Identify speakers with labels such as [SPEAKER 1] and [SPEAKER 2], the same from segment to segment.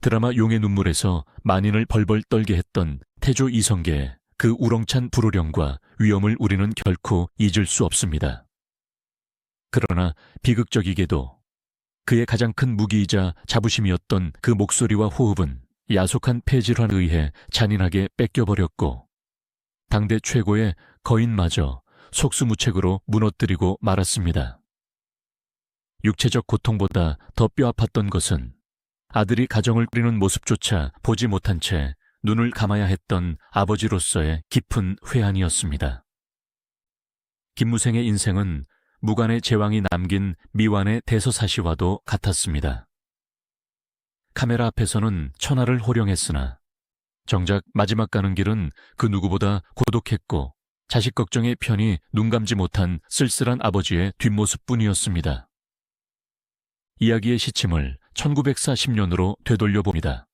[SPEAKER 1] 드라마 용의 눈물에서 만인을 벌벌 떨게 했던 태조 이성계의 그 우렁찬 불호령과 위엄을 우리는 결코 잊을 수 없습니다. 그러나 비극적이게도 그의 가장 큰 무기이자 자부심이었던 그 목소리와 호흡은 야속한 폐질환에 의해 잔인하게 뺏겨버렸고 당대 최고의 거인마저 속수무책으로 무너뜨리고 말았습니다. 육체적 고통보다 더 뼈아팠던 것은 아들이 가정을 꾸리는 모습조차 보지 못한 채 눈을 감아야 했던 아버지로서의 깊은 회한이었습니다. 김무생의 인생은 무관의 제왕이 남긴 미완의 대서사시와도 같았습니다. 카메라 앞에서는 천하를 호령했으나 정작 마지막 가는 길은 그 누구보다 고독했고 자식 걱정에 편히 눈 감지 못한 쓸쓸한 아버지의 뒷모습뿐이었습니다. 이야기의 시침을 1940년으로 되돌려봅니다.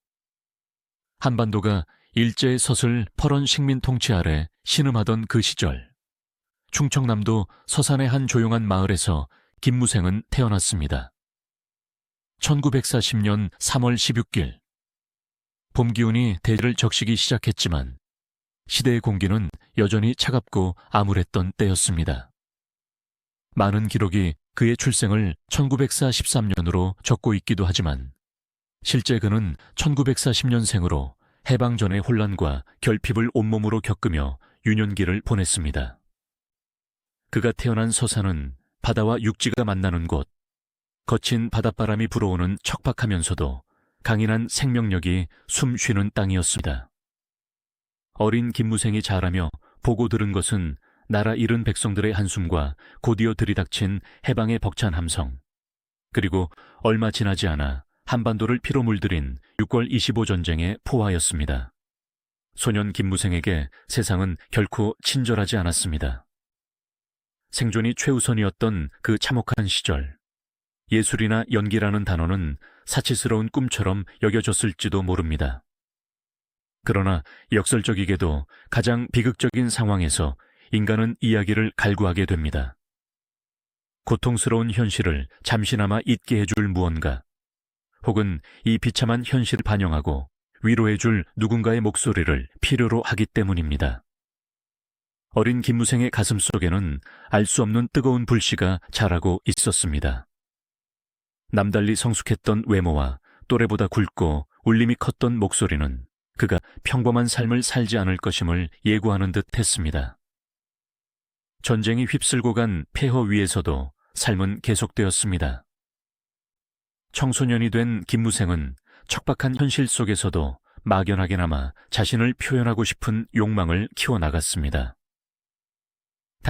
[SPEAKER 1] 한반도가 일제의 서슬 퍼런 식민 통치 아래 신음하던 그 시절, 충청남도 서산의 한 조용한 마을에서 김무생은 태어났습니다. 1940년 3월 16일, 봄 기운이 대지를 적시기 시작했지만 시대의 공기는 여전히 차갑고 암울했던 때였습니다. 많은 기록이 그의 출생을 1943년으로 적고 있기도 하지만 실제 그는 1940년생으로 해방 전의 혼란과 결핍을 온몸으로 겪으며 유년기를 보냈습니다. 그가 태어난 서산은 바다와 육지가 만나는 곳, 거친 바닷바람이 불어오는 척박하면서도 강인한 생명력이 숨 쉬는 땅이었습니다. 어린 김무생이 자라며 보고 들은 것은 나라 잃은 백성들의 한숨과 곧이어 들이닥친 해방의 벅찬 함성, 그리고 얼마 지나지 않아 한반도를 피로 물들인 6월 25 전쟁의 포화였습니다. 소년 김무생에게 세상은 결코 친절하지 않았습니다. 생존이 최우선이었던 그 참혹한 시절, 예술이나 연기라는 단어는 사치스러운 꿈처럼 여겨졌을지도 모릅니다. 그러나 역설적이게도 가장 비극적인 상황에서 인간은 이야기를 갈구하게 됩니다. 고통스러운 현실을 잠시나마 잊게 해줄 무언가, 혹은 이 비참한 현실을 반영하고 위로해줄 누군가의 목소리를 필요로 하기 때문입니다. 어린 김무생의 가슴 속에는 알 수 없는 뜨거운 불씨가 자라고 있었습니다. 남달리 성숙했던 외모와 또래보다 굵고 울림이 컸던 목소리는 그가 평범한 삶을 살지 않을 것임을 예고하는 듯 했습니다. 전쟁이 휩쓸고 간 폐허 위에서도 삶은 계속되었습니다. 청소년이 된 김무생은 척박한 현실 속에서도 막연하게나마 자신을 표현하고 싶은 욕망을 키워나갔습니다.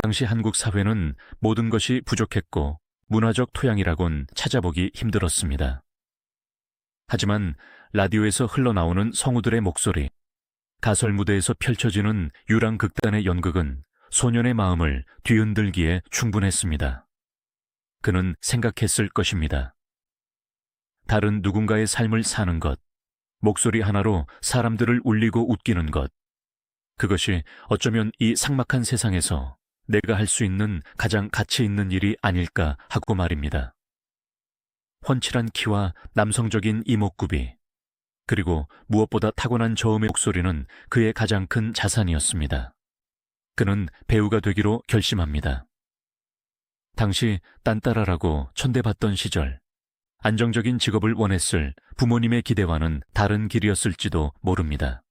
[SPEAKER 1] 당시 한국 사회는 모든 것이 부족했고 문화적 토양이라곤 찾아보기 힘들었습니다. 하지만 라디오에서 흘러나오는 성우들의 목소리, 가설 무대에서 펼쳐지는 유랑극단의 연극은 소년의 마음을 뒤흔들기에 충분했습니다. 그는 생각했을 것입니다. 다른 누군가의 삶을 사는 것, 목소리 하나로 사람들을 울리고 웃기는 것, 그것이 어쩌면 이 삭막한 세상에서 내가 할 수 있는 가장 가치 있는 일이 아닐까 하고 말입니다. 훤칠한 키와 남성적인 이목구비, 그리고 무엇보다 타고난 저음의 목소리는 그의 가장 큰 자산이었습니다. 그는 배우가 되기로 결심합니다. 당시 딴따라라고 천대받던 시절, 안정적인 직업을 원했을 부모님의 기대와는 다른 길이었을지도 모릅니다.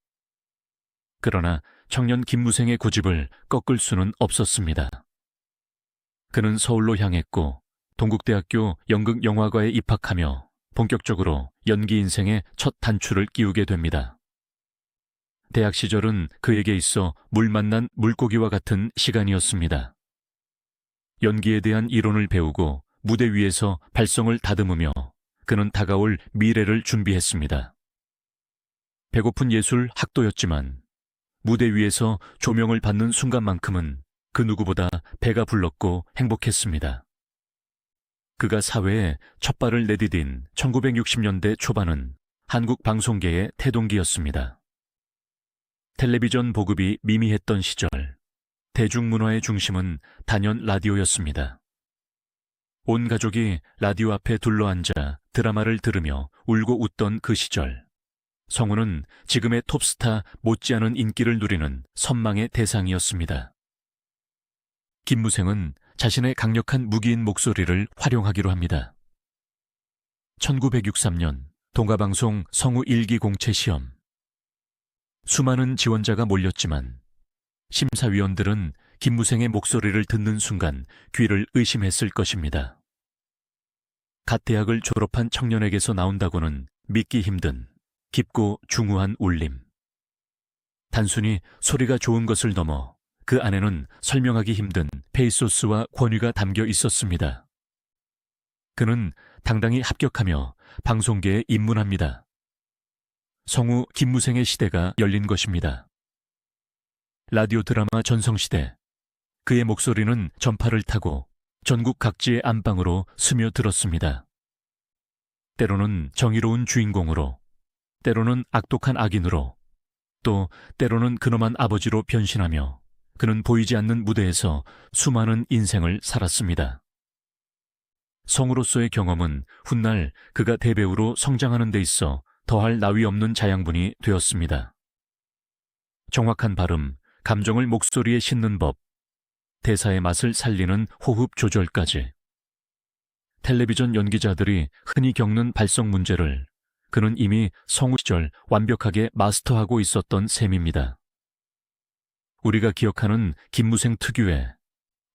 [SPEAKER 1] 그러나 청년 김무생의 고집을 꺾을 수는 없었습니다. 그는 서울로 향했고 동국대학교 연극영화과에 입학하며 본격적으로 연기 인생의 첫 단추를 끼우게 됩니다. 대학 시절은 그에게 있어 물 만난 물고기와 같은 시간이었습니다. 연기에 대한 이론을 배우고 무대 위에서 발성을 다듬으며 그는 다가올 미래를 준비했습니다. 배고픈 예술 학도였지만 무대 위에서 조명을 받는 순간만큼은 그 누구보다 배가 불렀고 행복했습니다. 그가 사회에 첫 발을 내디딘 1960년대 초반은 한국 방송계의 태동기였습니다. 텔레비전 보급이 미미했던 시절, 대중문화의 중심은 단연 라디오였습니다. 온 가족이 라디오 앞에 둘러앉아 드라마를 들으며 울고 웃던 그 시절, 성우는 지금의 톱스타 못지않은 인기를 누리는 선망의 대상이었습니다. 김무생은 자신의 강력한 무기인 목소리를 활용하기로 합니다. 1963년 동가방송 성우 1기 공채 시험. 수많은 지원자가 몰렸지만 심사위원들은 김무생의 목소리를 듣는 순간 귀를 의심했을 것입니다. 갓 대학을 졸업한 청년에게서 나온다고는 믿기 힘든 깊고 중후한 울림. 단순히 소리가 좋은 것을 넘어 그 안에는 설명하기 힘든 페이소스와 권위가 담겨 있었습니다. 그는 당당히 합격하며 방송계에 입문합니다. 성우 김무생의 시대가 열린 것입니다. 라디오 드라마 전성시대, 그의 목소리는 전파를 타고 전국 각지의 안방으로 스며들었습니다. 때로는 정의로운 주인공으로, 때로는 악독한 악인으로, 또 때로는 근엄한 아버지로 변신하며 그는 보이지 않는 무대에서 수많은 인생을 살았습니다. 성우로서의 경험은 훗날 그가 대배우로 성장하는 데 있어 더할 나위 없는 자양분이 되었습니다. 정확한 발음, 감정을 목소리에 싣는 법, 대사의 맛을 살리는 호흡 조절까지. 텔레비전 연기자들이 흔히 겪는 발성 문제를 그는 이미 성우 시절 완벽하게 마스터하고 있었던 셈입니다. 우리가 기억하는 김무생 특유의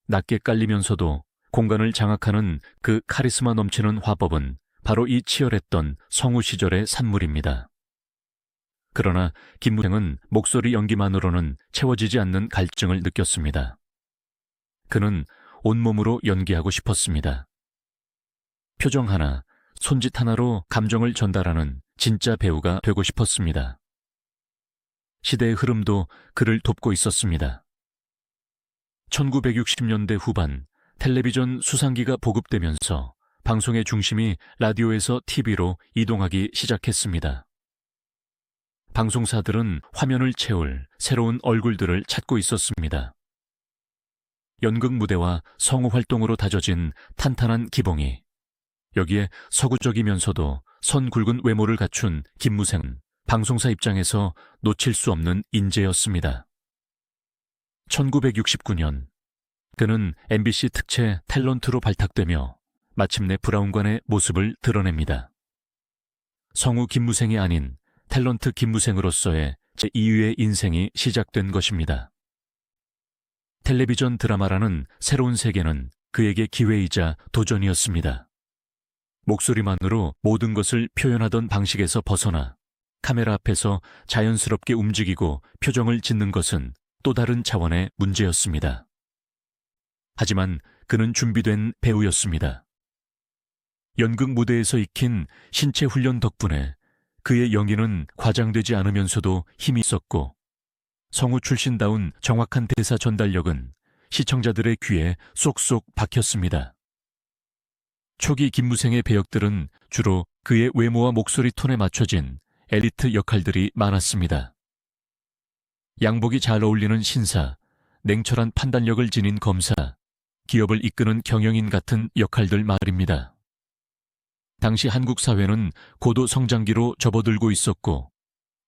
[SPEAKER 1] 낮게 깔리면서도 공간을 장악하는 그 카리스마 넘치는 화법은 바로 이 치열했던 성우 시절의 산물입니다. 그러나 김무생은 목소리 연기만으로는 채워지지 않는 갈증을 느꼈습니다. 그는 온몸으로 연기하고 싶었습니다. 표정 하나, 손짓 하나로 감정을 전달하는 진짜 배우가 되고 싶었습니다. 시대의 흐름도 그를 돕고 있었습니다. 1960년대 후반 텔레비전 수상기가 보급되면서 방송의 중심이 라디오에서 TV로 이동하기 시작했습니다. 방송사들은 화면을 채울 새로운 얼굴들을 찾고 있었습니다. 연극 무대와 성우 활동으로 다져진 탄탄한 기봉이, 여기에 서구적이면서도 선 굵은 외모를 갖춘 김무생은 방송사 입장에서 놓칠 수 없는 인재였습니다. 1969년 그는 MBC 특채 탤런트로 발탁되며 마침내 브라운관의 모습을 드러냅니다. 성우 김무생이 아닌 탤런트 김무생으로서의 제2의 인생이 시작된 것입니다. 텔레비전 드라마라는 새로운 세계는 그에게 기회이자 도전이었습니다. 목소리만으로 모든 것을 표현하던 방식에서 벗어나 카메라 앞에서 자연스럽게 움직이고 표정을 짓는 것은 또 다른 차원의 문제였습니다. 하지만 그는 준비된 배우였습니다. 연극 무대에서 익힌 신체 훈련 덕분에 그의 연기는 과장되지 않으면서도 힘이 있었고, 성우 출신다운 정확한 대사 전달력은 시청자들의 귀에 쏙쏙 박혔습니다. 초기 김무생의 배역들은 주로 그의 외모와 목소리 톤에 맞춰진 엘리트 역할들이 많았습니다. 양복이 잘 어울리는 신사, 냉철한 판단력을 지닌 검사, 기업을 이끄는 경영인 같은 역할들 말입니다. 당시 한국 사회는 고도 성장기로 접어들고 있었고,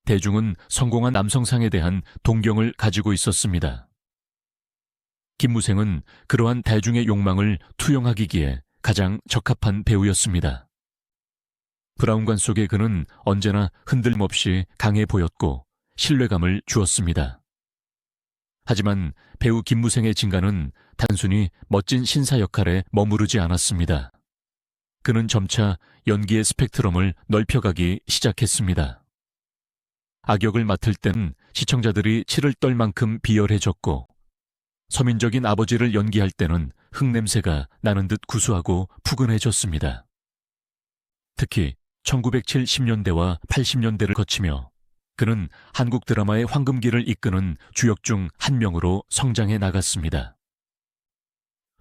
[SPEAKER 1] 대중은 성공한 남성상에 대한 동경을 가지고 있었습니다. 김무생은 그러한 대중의 욕망을 투영하기기에 가장 적합한 배우였습니다. 브라운관 속의 그는 언제나 흔들림 없이 강해 보였고 신뢰감을 주었습니다. 하지만 배우 김무생의 진가는 단순히 멋진 신사 역할에 머무르지 않았습니다. 그는 점차 연기의 스펙트럼을 넓혀가기 시작했습니다. 악역을 맡을 땐 시청자들이 치를 떨 만큼 비열해졌고, 서민적인 아버지를 연기할 때는 흙냄새가 나는 듯 구수하고 푸근해졌습니다. 특히 1970년대와 80년대를 거치며 그는 한국 드라마의 황금기를 이끄는 주역 중 한 명으로 성장해 나갔습니다.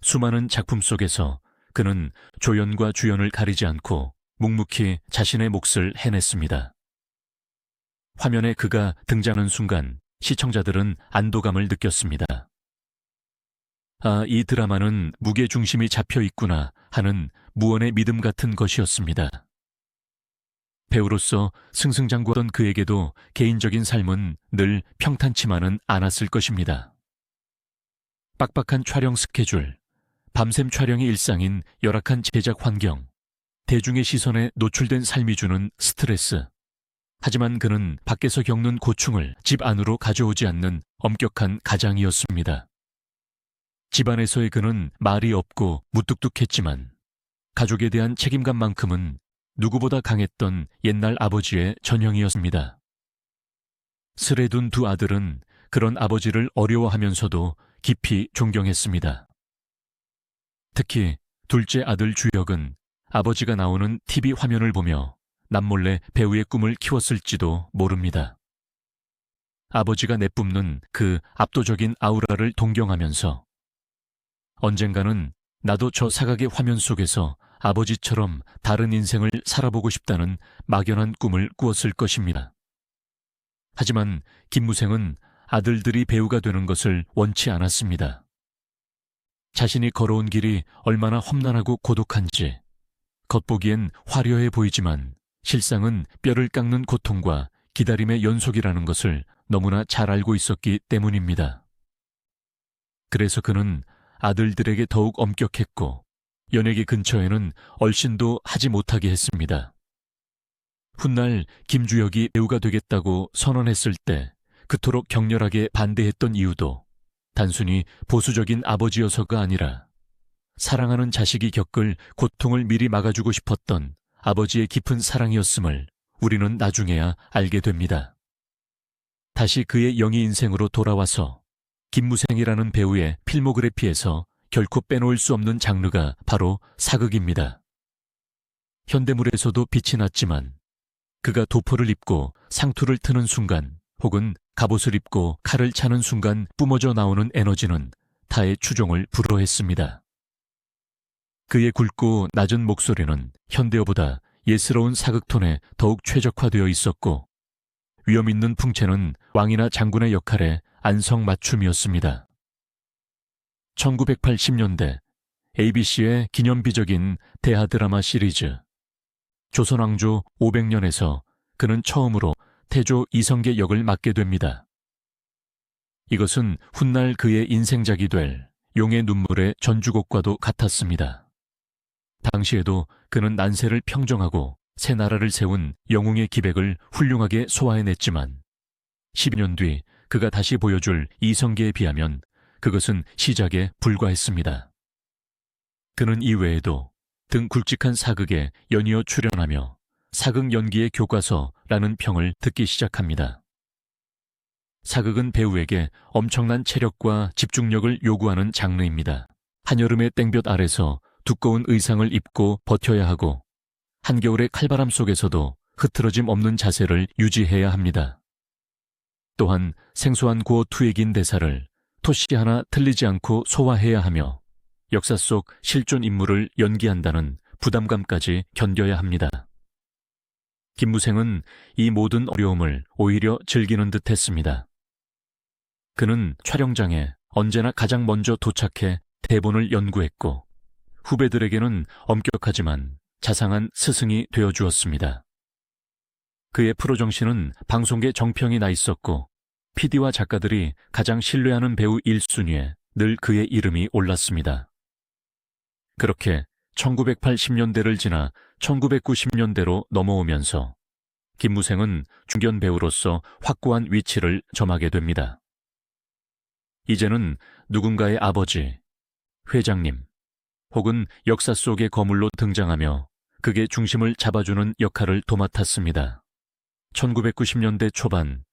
[SPEAKER 1] 수많은 작품 속에서 그는 조연과 주연을 가리지 않고 묵묵히 자신의 몫을 해냈습니다. 화면에 그가 등장하는 순간 시청자들은 안도감을 느꼈습니다. 아, 이 드라마는 무게중심이 잡혀 있구나 하는 무언의 믿음 같은 것이었습니다. 배우로서 승승장구하던 그에게도 개인적인 삶은 늘 평탄치만은 않았을 것입니다. 빡빡한 촬영 스케줄, 밤샘 촬영이 일상인 열악한 제작 환경, 대중의 시선에 노출된 삶이 주는 스트레스. 하지만 그는 밖에서 겪는 고충을 집 안으로 가져오지 않는 엄격한 가장이었습니다. 집안에서의 그는 말이 없고 무뚝뚝했지만 가족에 대한 책임감만큼은 누구보다 강했던 옛날 아버지의 전형이었습니다. 슬에 둔 두 아들은 그런 아버지를 어려워하면서도 깊이 존경했습니다. 특히 둘째 아들 주혁은 아버지가 나오는 TV 화면을 보며 남몰래 배우의 꿈을 키웠을지도 모릅니다. 아버지가 내뿜는 그 압도적인 아우라를 동경하면서 언젠가는 나도 저 사각의 화면 속에서 아버지처럼 다른 인생을 살아보고 싶다는 막연한 꿈을 꾸었을 것입니다. 하지만 김무생은 아들들이 배우가 되는 것을 원치 않았습니다. 자신이 걸어온 길이 얼마나 험난하고 고독한지 겉보기엔 화려해 보이지만 실상은 뼈를 깎는 고통과 기다림의 연속이라는 것을 너무나 잘 알고 있었기 때문입니다. 그래서 그는 아들들에게 더욱 엄격했고 연예계 근처에는 얼씬도 하지 못하게 했습니다. 훗날 김주혁이 배우가 되겠다고 선언했을 때 그토록 격렬하게 반대했던 이유도 단순히 보수적인 아버지여서가 아니라 사랑하는 자식이 겪을 고통을 미리 막아주고 싶었던 아버지의 깊은 사랑이었음을 우리는 나중에야 알게 됩니다. 다시 그의 영희 인생으로 돌아와서 김무생이라는 배우의 필모그래피에서 결코 빼놓을 수 없는 장르가 바로 사극입니다. 현대물에서도 빛이 났지만 그가 도포를 입고 상투를 트는 순간 혹은 갑옷을 입고 칼을 차는 순간 뿜어져 나오는 에너지는 타의 추종을 불허했습니다. 그의 굵고 낮은 목소리는 현대어보다 예스러운 사극톤에 더욱 최적화되어 있었고 위험 있는 풍채는 왕이나 장군의 역할에 안성맞춤이었습니다. 1980년대 ABC의 기념비적인 대하 드라마 시리즈 조선왕조 500년에서 그는 처음으로 태조 이성계 역을 맡게 됩니다. 이것은 훗날 그의 인생작이 될 용의 눈물의 전주곡과도 같았습니다. 당시에도 그는 난세를 평정하고 새 나라를 세운 영웅의 기백을 훌륭하게 소화해냈지만 12년 뒤 그가 다시 보여줄 이성계에 비하면 그것은 시작에 불과했습니다. 그는 이외에도 등 굵직한 사극에 연이어 출연하며 사극 연기의 교과서라는 평을 듣기 시작합니다. 사극은 배우에게 엄청난 체력과 집중력을 요구하는 장르입니다. 한여름의 땡볕 아래서 두꺼운 의상을 입고 버텨야 하고 한겨울의 칼바람 속에서도 흐트러짐 없는 자세를 유지해야 합니다. 또한 생소한 고어 투액인 대사를 토시 하나 틀리지 않고 소화해야 하며 역사 속 실존 인물을 연기한다는 부담감까지 견뎌야 합니다. 김무생은 이 모든 어려움을 오히려 즐기는 듯 했습니다. 그는 촬영장에 언제나 가장 먼저 도착해 대본을 연구했고 후배들에게는 엄격하지만 자상한 스승이 되어주었습니다. 그의 프로 정신은 방송계 정평이 나 있었고 PD와 작가들이 가장 신뢰하는 배우 1순위에 늘 그의 이름이 올랐습니다. 그렇게 1980년대를 지나 1990년대로 넘어오면서 김무생은 중견 배우로서 확고한 위치를 점하게 됩니다. 이제는 누군가의 아버지, 회장님, 혹은 역사 속의 거물로 등장하며 극의 중심을 잡아주는 역할을 도맡았습니다. 1990년대 초반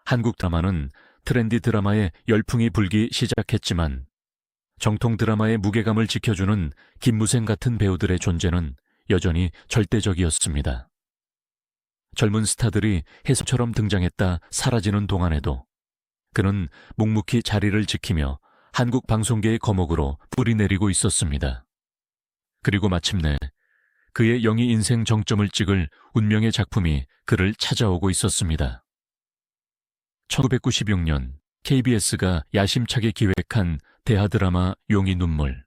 [SPEAKER 1] 한국 드라마는 트렌디 드라마의 열풍이 불기 시작했지만 정통 드라마의 무게감을 지켜주는 김무생 같은 배우들의 존재는 여전히 절대적이었습니다. 젊은 스타들이 해수처럼 등장했다 사라지는 동안에도 그는 묵묵히 자리를 지키며 한국 방송계의 거목으로 뿌리내리고 있었습니다. 그리고 마침내 그의 영희 인생 정점을 찍을 운명의 작품이 그를 찾아오고 있었습니다. 1996년 KBS가 야심차게 기획한 대하 드라마 용의 눈물.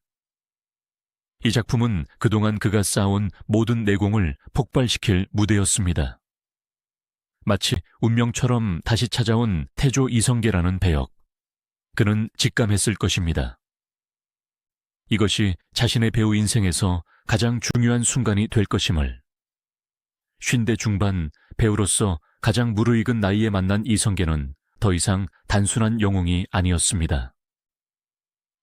[SPEAKER 1] 이 작품은 그동안 그가 쌓아온 모든 내공을 폭발시킬 무대였습니다. 마치 운명처럼 다시 찾아온 태조 이성계라는 배역. 그는 직감했을 것입니다. 이것이 자신의 배우 인생에서 가장 중요한 순간이 될 것임을. 50대 중반 배우로서 가장 무르익은 나이에 만난 이성계는 더 이상 단순한 영웅이 아니었습니다.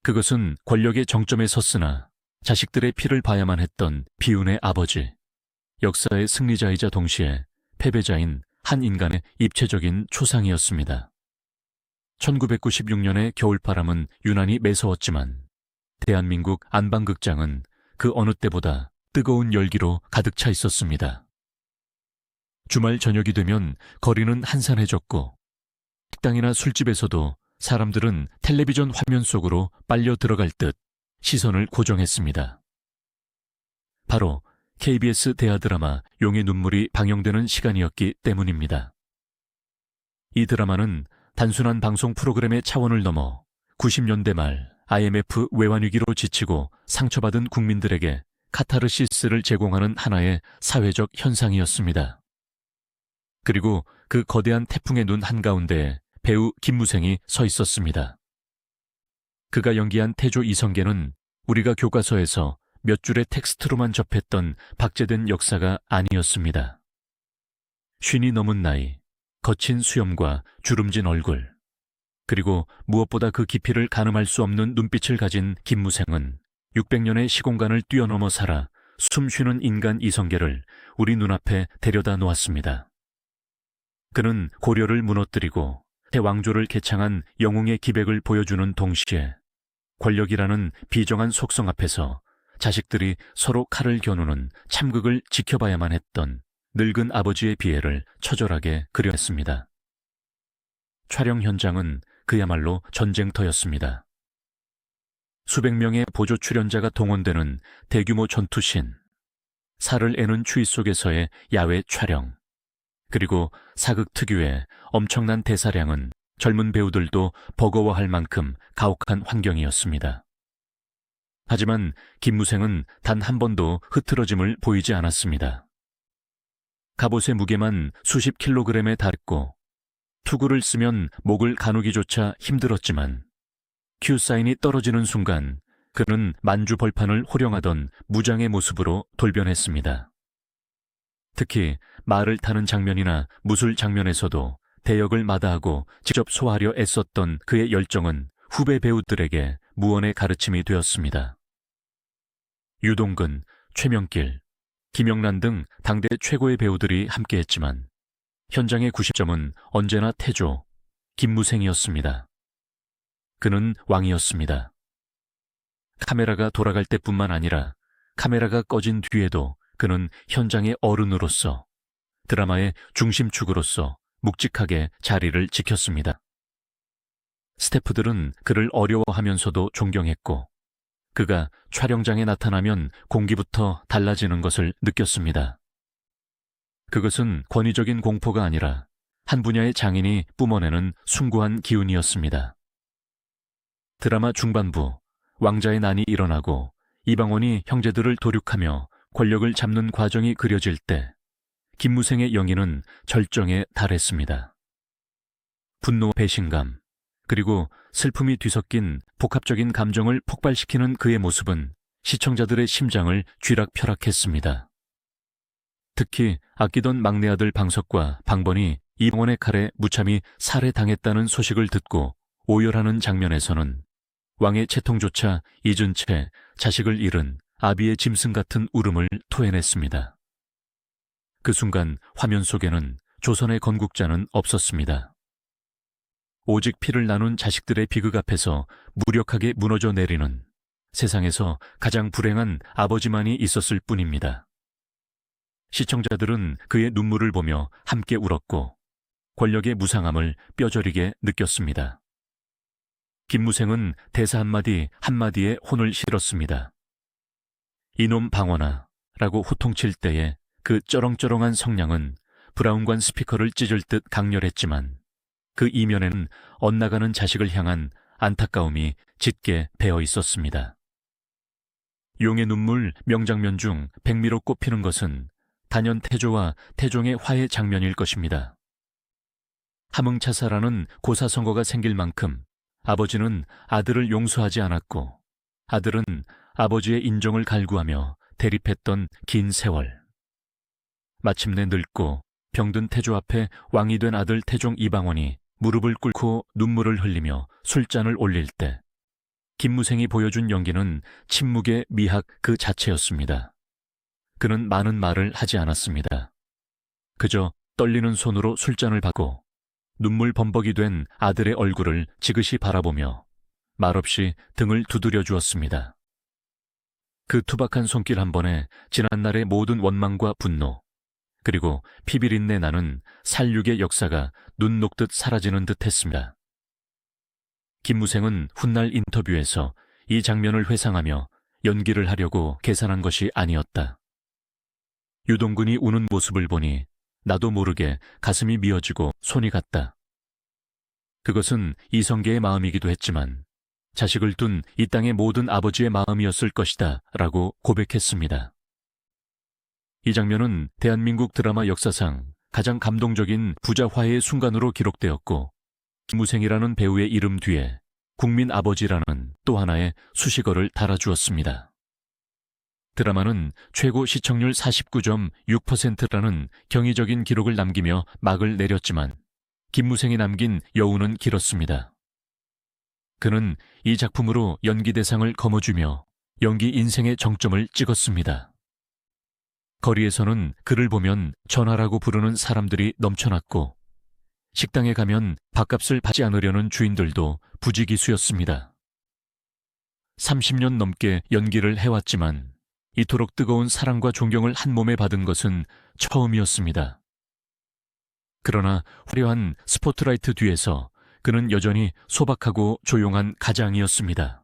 [SPEAKER 1] 그것은 권력의 정점에 섰으나 자식들의 피를 봐야만 했던 비운의 아버지, 역사의 승리자이자 동시에 패배자인 한 인간의 입체적인 초상이었습니다. 1996년의 겨울바람은 유난히 매서웠지만 대한민국 안방극장은 그 어느 때보다 뜨거운 열기로 가득 차 있었습니다. 주말 저녁이 되면 거리는 한산해졌고 식당이나 술집에서도 사람들은 텔레비전 화면 속으로 빨려 들어갈 듯 시선을 고정했습니다. 바로 KBS 대하 드라마 용의 눈물이 방영되는 시간이었기 때문입니다. 이 드라마는 단순한 방송 프로그램의 차원을 넘어 90년대 말 IMF 외환위기로 지치고 상처받은 국민들에게 카타르시스를 제공하는 하나의 사회적 현상이었습니다. 그리고 그 거대한 태풍의 눈 한가운데에 배우 김무생이 서 있었습니다. 그가 연기한 태조 이성계는 우리가 교과서에서 몇 줄의 텍스트로만 접했던 박제된 역사가 아니었습니다. 50이 넘은 나이, 거친 수염과 주름진 얼굴, 그리고 무엇보다 그 깊이를 가늠할 수 없는 눈빛을 가진 김무생은 600년의 시공간을 뛰어넘어 살아 숨쉬는 인간 이성계를 우리 눈앞에 데려다 놓았습니다. 그는 고려를 무너뜨리고 대왕조를 개창한 영웅의 기백을 보여주는 동시에 권력이라는 비정한 속성 앞에서 자식들이 서로 칼을 겨누는 참극을 지켜봐야만 했던 늙은 아버지의 비애를 처절하게 그려냈습니다. 촬영 현장은 그야말로 전쟁터였습니다. 수백 명의 보조 출연자가 동원되는 대규모 전투신, 살을 애는 추위 속에서의 야외 촬영, 그리고 사극 특유의 엄청난 대사량은 젊은 배우들도 버거워할 만큼 가혹한 환경이었습니다. 하지만 김무생은 단 한 번도 흐트러짐을 보이지 않았습니다. 갑옷의 무게만 수십 킬로그램에 달했고 투구를 쓰면 목을 가누기조차 힘들었지만 큐 사인이 떨어지는 순간 그는 만주 벌판을 호령하던 무장의 모습으로 돌변했습니다. 특히 말을 타는 장면이나 무술 장면에서도 대역을 마다하고 직접 소화하려 애썼던 그의 열정은 후배 배우들에게 무언의 가르침이 되었습니다. 유동근, 최명길, 김영란 등 당대 최고의 배우들이 함께했지만 현장의 90점은 언제나 태조, 김무생이었습니다. 그는 왕이었습니다. 카메라가 돌아갈 때뿐만 아니라 카메라가 꺼진 뒤에도 그는 현장의 어른으로서, 드라마의 중심축으로서 묵직하게 자리를 지켰습니다. 스태프들은 그를 어려워하면서도 존경했고 그가 촬영장에 나타나면 공기부터 달라지는 것을 느꼈습니다. 그것은 권위적인 공포가 아니라 한 분야의 장인이 뿜어내는 숭고한 기운이었습니다. 드라마 중반부 왕자의 난이 일어나고 이방원이 형제들을 도륙하며 권력을 잡는 과정이 그려질 때 김무생의 연기는 절정에 달했습니다. 분노, 배신감, 그리고 슬픔이 뒤섞인 복합적인 감정을 폭발시키는 그의 모습은 시청자들의 심장을 쥐락펴락했습니다. 특히 아끼던 막내 아들 방석과 방번이 이방원의 칼에 무참히 살해당했다는 소식을 듣고 오열하는 장면에서는 왕의 채통조차 잊은 채 자식을 잃은 아비의 짐승 같은 울음을 토해냈습니다. 그 순간 화면 속에는 조선의 건국자는 없었습니다. 오직 피를 나눈 자식들의 비극 앞에서 무력하게 무너져 내리는 세상에서 가장 불행한 아버지만이 있었을 뿐입니다. 시청자들은 그의 눈물을 보며 함께 울었고 권력의 무상함을 뼈저리게 느꼈습니다. 김무생은 대사 한마디 한마디에 혼을 실었습니다. 이놈 방언아 라고 호통칠 때에 그 쩌렁쩌렁한 성량은 브라운관 스피커를 찢을 듯 강렬했지만 그 이면에는 엇나가는 자식을 향한 안타까움이 짙게 배어 있었습니다. 용의 눈물 명장면 중 백미로 꼽히는 것은 단연 태조와 태종의 화해 장면일 것입니다. 함흥차사라는 고사성어가 생길 만큼 아버지는 아들을 용서하지 않았고 아들은 아버지의 인정을 갈구하며 대립했던 긴 세월. 마침내 늙고 병든 태조 앞에 왕이 된 아들 태종 이방원이 무릎을 꿇고 눈물을 흘리며 술잔을 올릴 때 김무생이 보여준 연기는 침묵의 미학 그 자체였습니다. 그는 많은 말을 하지 않았습니다. 그저 떨리는 손으로 술잔을 받고 눈물 범벅이 된 아들의 얼굴을 지그시 바라보며 말없이 등을 두드려 주었습니다. 그 투박한 손길 한 번에 지난날의 모든 원망과 분노, 그리고 피비린내 나는 살육의 역사가 눈 녹듯 사라지는 듯 했습니다. 김무생은 훗날 인터뷰에서 이 장면을 회상하며 연기를 하려고 계산한 것이 아니었다. 유동근이 우는 모습을 보니 나도 모르게 가슴이 미어지고 손이 갔다. 그것은 이성계의 마음이기도 했지만 자식을 둔 이 땅의 모든 아버지의 마음이었을 것이다 라고 고백했습니다. 이 장면은 대한민국 드라마 역사상 가장 감동적인 부자 화해의 순간으로 기록되었고 김무생이라는 배우의 이름 뒤에 국민 아버지라는 또 하나의 수식어를 달아주었습니다. 드라마는 최고 시청률 49.6%라는 경이적인 기록을 남기며 막을 내렸지만 김무생이 남긴 여운은 길었습니다. 그는 이 작품으로 연기대상을 거머쥐며 연기 인생의 정점을 찍었습니다. 거리에서는 그를 보면 전하라고 부르는 사람들이 넘쳐났고 식당에 가면 밥값을 받지 않으려는 주인들도 부지기수였습니다. 30년 넘게 연기를 해왔지만 이토록 뜨거운 사랑과 존경을 한 몸에 받은 것은 처음이었습니다. 그러나 화려한 스포트라이트 뒤에서 그는 여전히 소박하고 조용한 가장이었습니다.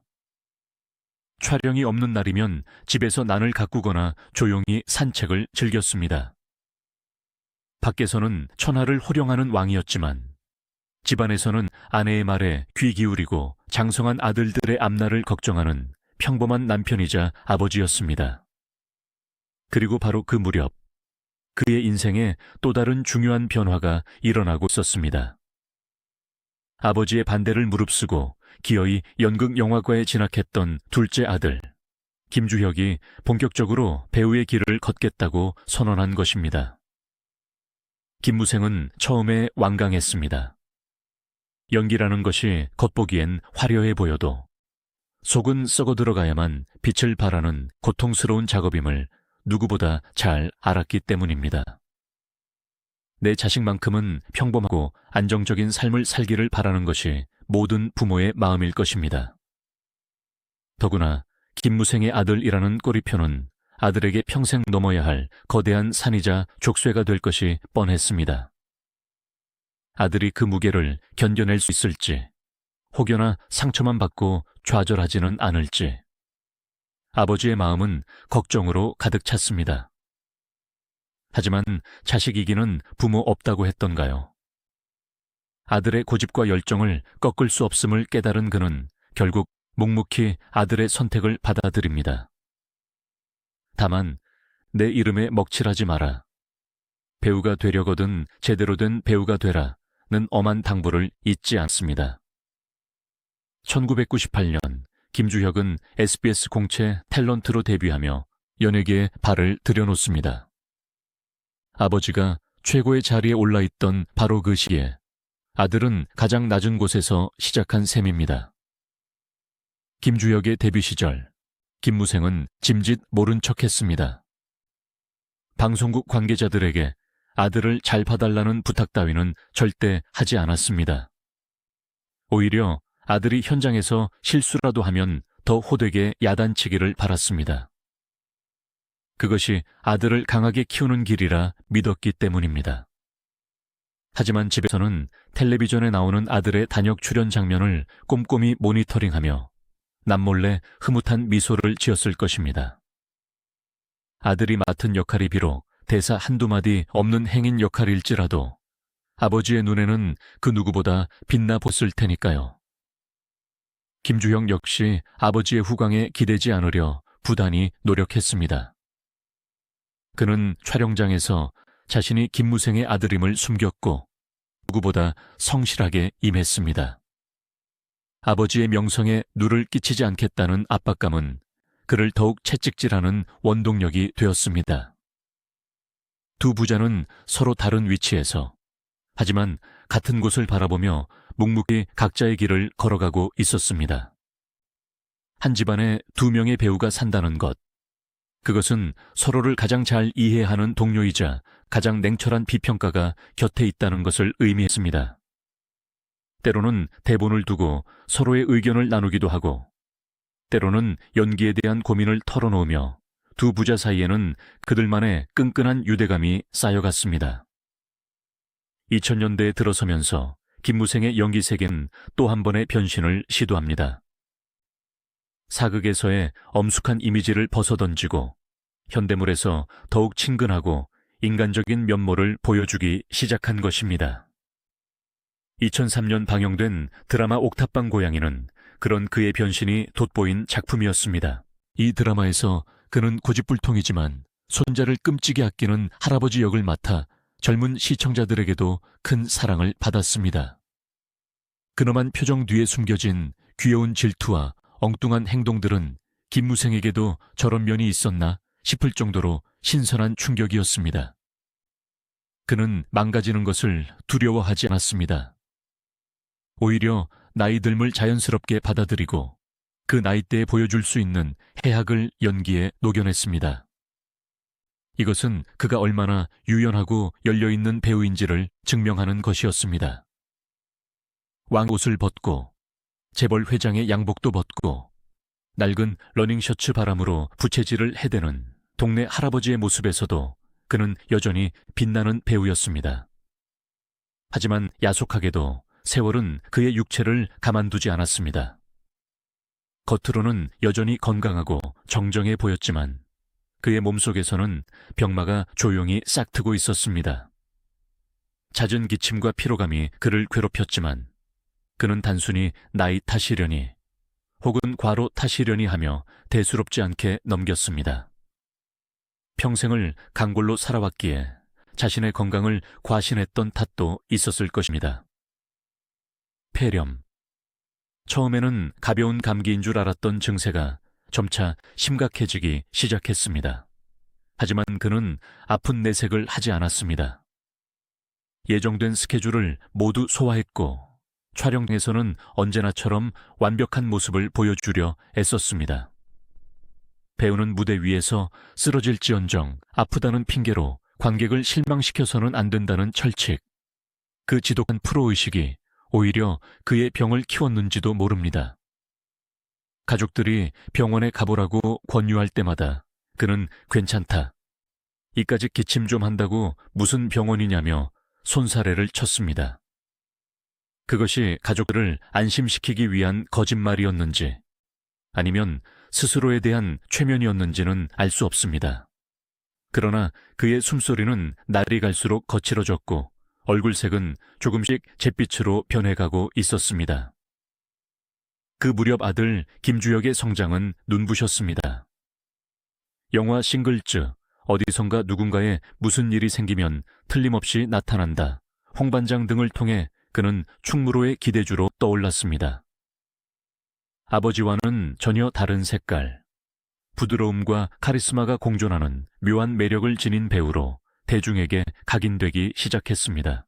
[SPEAKER 1] 촬영이 없는 날이면 집에서 난을 가꾸거나 조용히 산책을 즐겼습니다. 밖에서는 천하를 호령하는 왕이었지만 집안에서는 아내의 말에 귀 기울이고 장성한 아들들의 앞날을 걱정하는 평범한 남편이자 아버지였습니다. 그리고 바로 그 무렵 그의 인생에 또 다른 중요한 변화가 일어나고 있었습니다. 아버지의 반대를 무릅쓰고 기어이 연극영화과에 진학했던 둘째 아들 김주혁이 본격적으로 배우의 길을 걷겠다고 선언한 것입니다. 김무생은 처음에 완강했습니다. 연기라는 것이 겉보기엔 화려해 보여도 속은 썩어 들어가야만 빛을 발하는 고통스러운 작업임을 누구보다 잘 알았기 때문입니다. 내 자식만큼은 평범하고 안정적인 삶을 살기를 바라는 것이 모든 부모의 마음일 것입니다. 더구나 김무생의 아들이라는 꼬리표는 아들에게 평생 넘어야 할 거대한 산이자 족쇄가 될 것이 뻔했습니다. 아들이 그 무게를 견뎌낼 수 있을지, 혹여나 상처만 받고 좌절하지는 않을지, 아버지의 마음은 걱정으로 가득 찼습니다. 하지만 자식 이기는 부모 없다고 했던가요? 아들의 고집과 열정을 꺾을 수 없음을 깨달은 그는 결국 묵묵히 아들의 선택을 받아들입니다. 다만 내 이름에 먹칠하지 마라. 배우가 되려거든 제대로 된 배우가 되라는 엄한 당부를 잊지 않습니다. 1998년 김주혁은 SBS 공채 탤런트로 데뷔하며 연예계에 발을 들여놓습니다. 아버지가 최고의 자리에 올라있던 바로 그 시기에 아들은 가장 낮은 곳에서 시작한 셈입니다. 김주혁의 데뷔 시절, 김무생은 짐짓 모른 척했습니다. 방송국 관계자들에게 아들을 잘 봐달라는 부탁 따위는 절대 하지 않았습니다. 오히려 아들이 현장에서 실수라도 하면 더 호되게 야단치기를 바랐습니다. 그것이 아들을 강하게 키우는 길이라 믿었기 때문입니다. 하지만 집에서는 텔레비전에 나오는 아들의 단역 출연 장면을 꼼꼼히 모니터링하며 남몰래 흐뭇한 미소를 지었을 것입니다. 아들이 맡은 역할이 비록 대사 한두 마디 없는 행인 역할일지라도 아버지의 눈에는 그 누구보다 빛나 보였을 테니까요. 김주혁 역시 아버지의 후광에 기대지 않으려 부단히 노력했습니다. 그는 촬영장에서 자신이 김무생의 아들임을 숨겼고 누구보다 성실하게 임했습니다. 아버지의 명성에 누를 끼치지 않겠다는 압박감은 그를 더욱 채찍질하는 원동력이 되었습니다. 두 부자는 서로 다른 위치에서, 하지만 같은 곳을 바라보며 묵묵히 각자의 길을 걸어가고 있었습니다. 한 집안에 두 명의 배우가 산다는 것, 그것은 서로를 가장 잘 이해하는 동료이자 가장 냉철한 비평가가 곁에 있다는 것을 의미했습니다. 때로는 대본을 두고 서로의 의견을 나누기도 하고, 때로는 연기에 대한 고민을 털어놓으며 두 부자 사이에는 그들만의 끈끈한 유대감이 쌓여갔습니다. 2000년대에 들어서면서 김무생의 연기 세계는 또 한 번의 변신을 시도합니다. 사극에서의 엄숙한 이미지를 벗어던지고 현대물에서 더욱 친근하고 인간적인 면모를 보여주기 시작한 것입니다. 2003년 방영된 드라마 옥탑방 고양이는 그런 그의 변신이 돋보인 작품이었습니다. 이 드라마에서 그는 고집불통이지만 손자를 끔찍이 아끼는 할아버지 역을 맡아 젊은 시청자들에게도 큰 사랑을 받았습니다. 근엄한 표정 뒤에 숨겨진 귀여운 질투와 엉뚱한 행동들은 김무생에게도 저런 면이 있었나 싶을 정도로 신선한 충격이었습니다. 그는 망가지는 것을 두려워하지 않았습니다. 오히려 나이 듦을 자연스럽게 받아들이고 그 나이대에 보여줄 수 있는 해학을 연기에 녹여냈습니다. 이것은 그가 얼마나 유연하고 열려있는 배우인지를 증명하는 것이었습니다. 왕옷을 벗고 재벌 회장의 양복도 벗고 낡은 러닝셔츠 바람으로 부채질을 해대는 동네 할아버지의 모습에서도 그는 여전히 빛나는 배우였습니다. 하지만 야속하게도 세월은 그의 육체를 가만두지 않았습니다. 겉으로는 여전히 건강하고 정정해 보였지만 그의 몸속에서는 병마가 조용히 싹트고 있었습니다. 잦은 기침과 피로감이 그를 괴롭혔지만 그는 단순히 나이 탓이려니 혹은 과로 탓이려니 하며 대수롭지 않게 넘겼습니다. 평생을 강골로 살아왔기에 자신의 건강을 과신했던 탓도 있었을 것입니다. 폐렴. 처음에는 가벼운 감기인 줄 알았던 증세가 점차 심각해지기 시작했습니다. 하지만 그는 아픈 내색을 하지 않았습니다. 예정된 스케줄을 모두 소화했고 촬영에서는 언제나처럼 완벽한 모습을 보여주려 애썼습니다. 배우는 무대 위에서 쓰러질지언정 아프다는 핑계로 관객을 실망시켜서는 안 된다는 철칙, 그 지독한 프로의식이 오히려 그의 병을 키웠는지도 모릅니다. 가족들이 병원에 가보라고 권유할 때마다 그는 괜찮다, 이까짓 기침 좀 한다고 무슨 병원이냐며 손사래를 쳤습니다. 그것이 가족들을 안심시키기 위한 거짓말이었는지 아니면 스스로에 대한 최면이었는지는 알 수 없습니다. 그러나 그의 숨소리는 날이 갈수록 거칠어졌고 얼굴색은 조금씩 잿빛으로 변해가고 있었습니다. 그 무렵 아들 김주혁의 성장은 눈부셨습니다. 영화 싱글즈, 어디선가 누군가에 무슨 일이 생기면 틀림없이 나타난다, 홍반장 등을 통해 그는 충무로의 기대주로 떠올랐습니다. 아버지와는 전혀 다른 색깔, 부드러움과 카리스마가 공존하는 묘한 매력을 지닌 배우로 대중에게 각인되기 시작했습니다.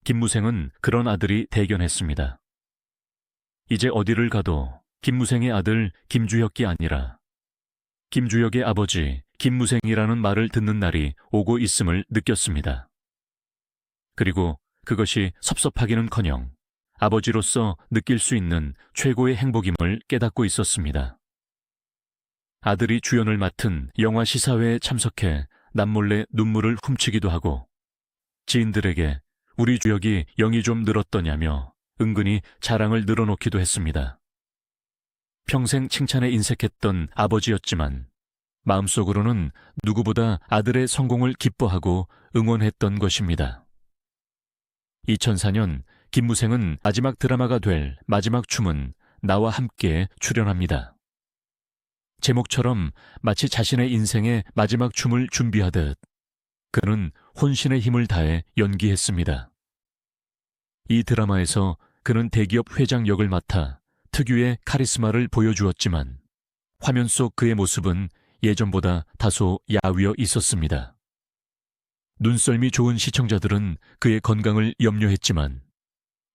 [SPEAKER 1] 김무생은 그런 아들이 대견했습니다. 이제 어디를 가도 김무생의 아들 김주혁이 아니라 김주혁의 아버지 김무생이라는 말을 듣는 날이 오고 있음을 느꼈습니다. 그리고 그것이 섭섭하기는커녕 아버지로서 느낄 수 있는 최고의 행복임을 깨닫고 있었습니다. 아들이 주연을 맡은 영화 시사회에 참석해 남몰래 눈물을 훔치기도 하고 지인들에게 우리 주혁이 영이 좀 늘었더냐며 은근히 자랑을 늘어놓기도 했습니다. 평생 칭찬에 인색했던 아버지였지만 마음속으로는 누구보다 아들의 성공을 기뻐하고 응원했던 것입니다. 2004년 김무생은 마지막 드라마가 될 마지막 춤은 나와 함께 출연합니다. 제목처럼 마치 자신의 인생의 마지막 춤을 준비하듯 그는 혼신의 힘을 다해 연기했습니다. 이 드라마에서 그는 대기업 회장 역을 맡아 특유의 카리스마를 보여주었지만 화면 속 그의 모습은 예전보다 다소 야위어 있었습니다. 눈썰미 좋은 시청자들은 그의 건강을 염려했지만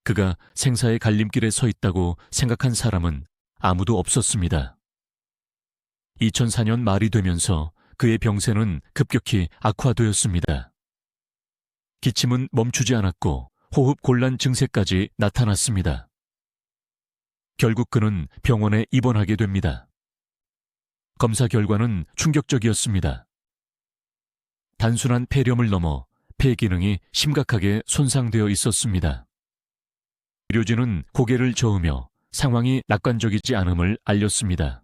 [SPEAKER 1] 그가 생사의 갈림길에 서 있다고 생각한 사람은 아무도 없었습니다. 2004년 말이 되면서 그의 병세는 급격히 악화되었습니다. 기침은 멈추지 않았고 호흡 곤란 증세까지 나타났습니다. 결국 그는 병원에 입원하게 됩니다. 검사 결과는 충격적이었습니다. 단순한 폐렴을 넘어 폐 기능이 심각하게 손상되어 있었습니다. 의료진은 고개를 저으며 상황이 낙관적이지 않음을 알렸습니다.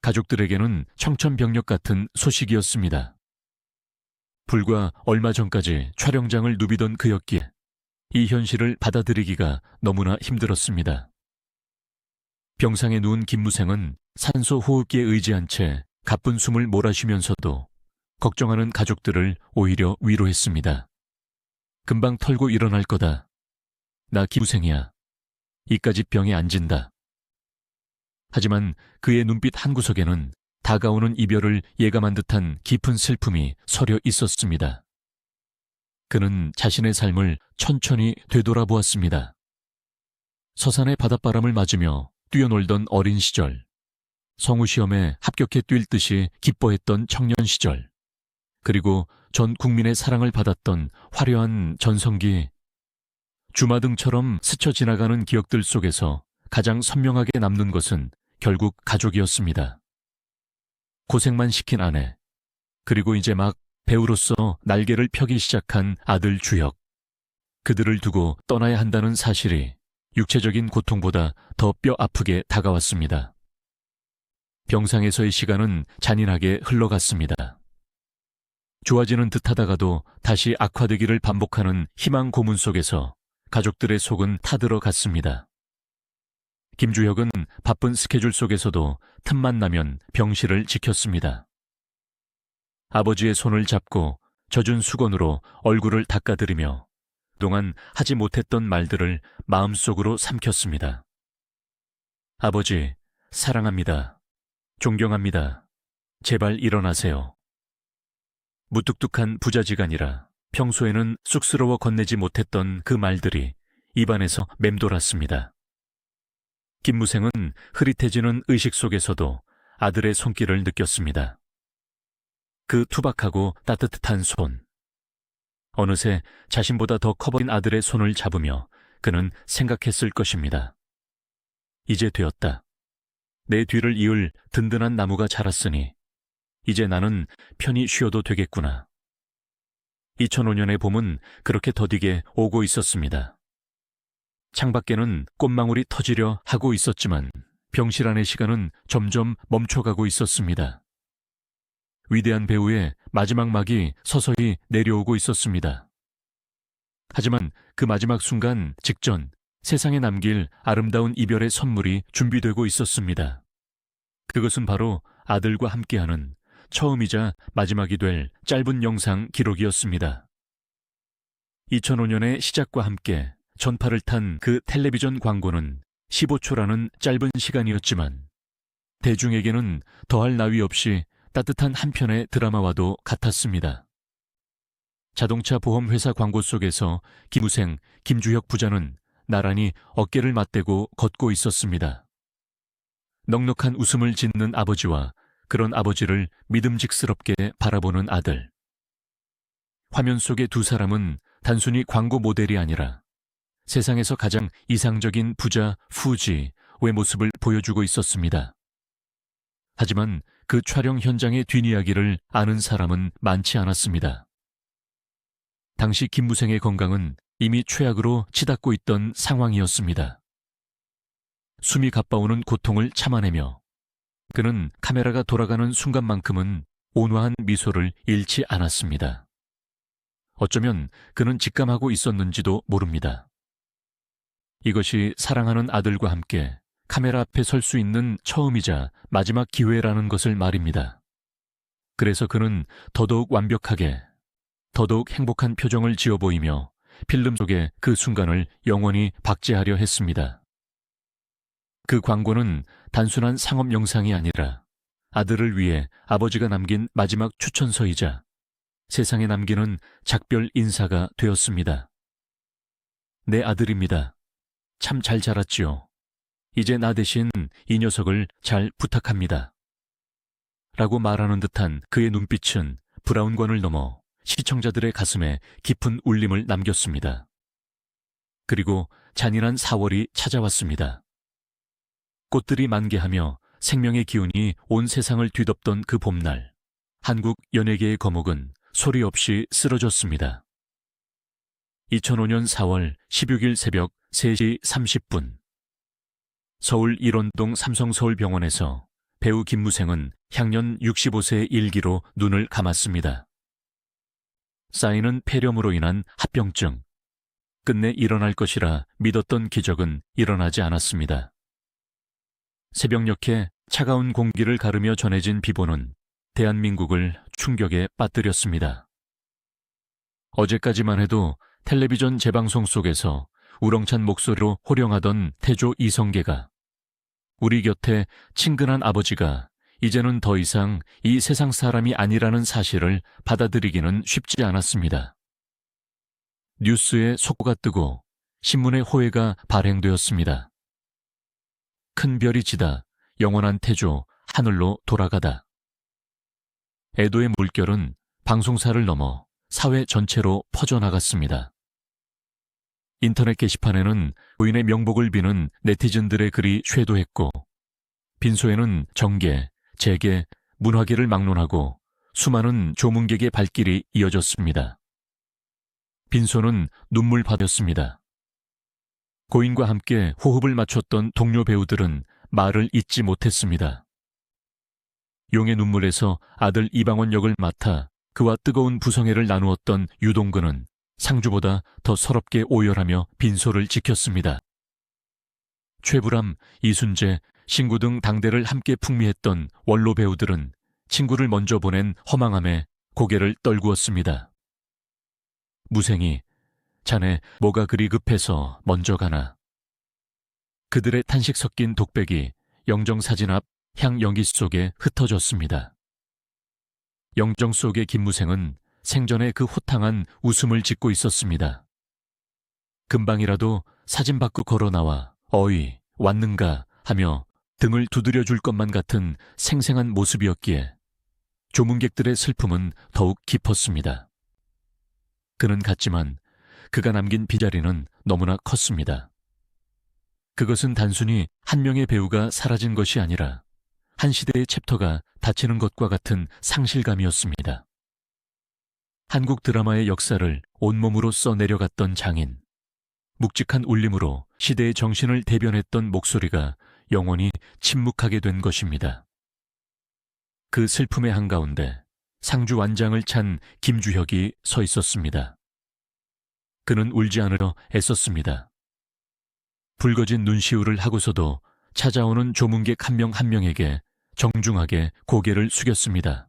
[SPEAKER 1] 가족들에게는 청천벽력 같은 소식이었습니다. 불과 얼마 전까지 촬영장을 누비던 그였기에 이 현실을 받아들이기가 너무나 힘들었습니다. 병상에 누운 김무생은 산소 호흡기에 의지한 채 가쁜 숨을 몰아쉬면서도 걱정하는 가족들을 오히려 위로했습니다. 금방 털고 일어날 거다. 나 김무생이야. 이까짓 병에 안 진다. 하지만 그의 눈빛 한구석에는 다가오는 이별을 예감한 듯한 깊은 슬픔이 서려 있었습니다. 그는 자신의 삶을 천천히 되돌아보았습니다. 서산의 바닷바람을 맞으며 뛰어놀던 어린 시절, 성우시험에 합격해 뛸 듯이 기뻐했던 청년 시절, 그리고 전 국민의 사랑을 받았던 화려한 전성기, 주마등처럼 스쳐 지나가는 기억들 속에서 가장 선명하게 남는 것은 결국 가족이었습니다. 고생만 시킨 아내, 그리고 이제 막 배우로서 날개를 펴기 시작한 아들 주혁. 그들을 두고 떠나야 한다는 사실이 육체적인 고통보다 더 뼈 아프게 다가왔습니다. 병상에서의 시간은 잔인하게 흘러갔습니다. 좋아지는 듯하다가도 다시 악화되기를 반복하는 희망 고문 속에서 가족들의 속은 타들어갔습니다. 김주혁은 바쁜 스케줄 속에서도 틈만 나면 병실을 지켰습니다. 아버지의 손을 잡고 젖은 수건으로 얼굴을 닦아드리며 그동안 하지 못했던 말들을 마음속으로 삼켰습니다. 아버지, 사랑합니다. 존경합니다. 제발 일어나세요. 무뚝뚝한 부자지간이라 평소에는 쑥스러워 건네지 못했던 그 말들이 입안에서 맴돌았습니다. 김무생은 흐릿해지는 의식 속에서도 아들의 손길을 느꼈습니다. 그 투박하고 따뜻한 손. 어느새 자신보다 더 커버린 아들의 손을 잡으며 그는 생각했을 것입니다. 이제 되었다. 내 뒤를 이을 든든한 나무가 자랐으니 이제 나는 편히 쉬어도 되겠구나. 2005년의 봄은 그렇게 더디게 오고 있었습니다. 창밖에는 꽃망울이 터지려 하고 있었지만 병실 안의 시간은 점점 멈춰가고 있었습니다. 위대한 배우의 마지막 막이 서서히 내려오고 있었습니다. 하지만 그 마지막 순간 직전 세상에 남길 아름다운 이별의 선물이 준비되고 있었습니다. 그것은 바로 아들과 함께하는 처음이자 마지막이 될 짧은 영상 기록이었습니다. 2005년의 시작과 함께 전파를 탄 그 텔레비전 광고는 15초라는 짧은 시간이었지만 대중에게는 더할 나위 없이 따뜻한 한 편의 드라마와도 같았습니다. 자동차 보험회사 광고 속에서 김무생, 김주혁 부자는 나란히 어깨를 맞대고 걷고 있었습니다. 넉넉한 웃음을 짓는 아버지와 그런 아버지를 믿음직스럽게 바라보는 아들. 화면 속의 두 사람은 단순히 광고 모델이 아니라 세상에서 가장 이상적인 부자 후지의 모습을 보여주고 있었습니다. 하지만 그 촬영 현장의 뒷이야기를 아는 사람은 많지 않았습니다. 당시 김무생의 건강은 이미 최악으로 치닫고 있던 상황이었습니다. 숨이 가빠오는 고통을 참아내며 그는 카메라가 돌아가는 순간만큼은 온화한 미소를 잃지 않았습니다. 어쩌면 그는 직감하고 있었는지도 모릅니다. 이것이 사랑하는 아들과 함께 카메라 앞에 설 수 있는 처음이자 마지막 기회라는 것을 말입니다. 그래서 그는 더더욱 완벽하게, 더더욱 행복한 표정을 지어 보이며 필름 속에 그 순간을 영원히 박제하려 했습니다. 그 광고는 단순한 상업 영상이 아니라 아들을 위해 아버지가 남긴 마지막 추천서이자 세상에 남기는 작별 인사가 되었습니다. 내 아들입니다. 참 잘 자랐지요. 이제 나 대신 이 녀석을 잘 부탁합니다. 라고 말하는 듯한 그의 눈빛은 브라운관을 넘어 시청자들의 가슴에 깊은 울림을 남겼습니다. 그리고 잔인한 4월이 찾아왔습니다. 꽃들이 만개하며 생명의 기운이 온 세상을 뒤덮던 그 봄날, 한국 연예계의 거목은 소리 없이 쓰러졌습니다. 2005년 4월 16일 새벽 3시 30분 서울 일원동 삼성서울병원에서 배우 김무생은 향년 65세의 일기로 눈을 감았습니다. 쌓이는 폐렴으로 인한 합병증. 끝내 일어날 것이라 믿었던 기적은 일어나지 않았습니다. 새벽녘에 차가운 공기를 가르며 전해진 비보는 대한민국을 충격에 빠뜨렸습니다. 어제까지만 해도 텔레비전 재방송 속에서 우렁찬 목소리로 호령하던 태조 이성계가 우리 곁에 친근한 아버지가 이제는 더 이상 이 세상 사람이 아니라는 사실을 받아들이기는 쉽지 않았습니다. 뉴스에 속보가 뜨고 신문의 호해가 발행되었습니다. 큰 별이 지다 영원한 태조 하늘로 돌아가다. 애도의 물결은 방송사를 넘어 사회 전체로 퍼져나갔습니다. 인터넷 게시판에는 부인의 명복을 비는 네티즌들의 글이 쇄도했고 빈소에는 정계, 재계, 문화계를 막론하고 수많은 조문객의 발길이 이어졌습니다. 빈소는 눈물바다였습니다. 고인과 함께 호흡을 맞췄던 동료 배우들은 말을 잇지 못했습니다. 용의 눈물에서 아들 이방원 역을 맡아 그와 뜨거운 부성애를 나누었던 유동근은 상주보다 더 서럽게 오열하며 빈소를 지켰습니다. 최불암, 이순재, 신구 등 당대를 함께 풍미했던 원로 배우들은 친구를 먼저 보낸 허망함에 고개를 떨구었습니다. 무생이, 자네 뭐가 그리 급해서 먼저 가나. 그들의 탄식 섞인 독백이 영정사진 앞 향연기 속에 흩어졌습니다. 영정 속의 김무생은 생전에 그 호탕한 웃음을 짓고 있었습니다. 금방이라도 사진 밖으로 걸어 나와 어이, 왔는가 하며 등을 두드려 줄 것만 같은 생생한 모습이었기에 조문객들의 슬픔은 더욱 깊었습니다. 그는 갔지만 그가 남긴 빈자리는 너무나 컸습니다. 그것은 단순히 한 명의 배우가 사라진 것이 아니라 한 시대의 챕터가 닫히는 것과 같은 상실감이었습니다. 한국 드라마의 역사를 온몸으로 써내려갔던 장인, 묵직한 울림으로 시대의 정신을 대변했던 목소리가 영원히 침묵하게 된 것입니다. 그 슬픔의 한가운데 상주 완장을 찬 김주혁이 서 있었습니다. 그는 울지 않으려 애썼습니다. 붉어진 눈시울을 하고서도 찾아오는 조문객 한 명 한 명에게 정중하게 고개를 숙였습니다.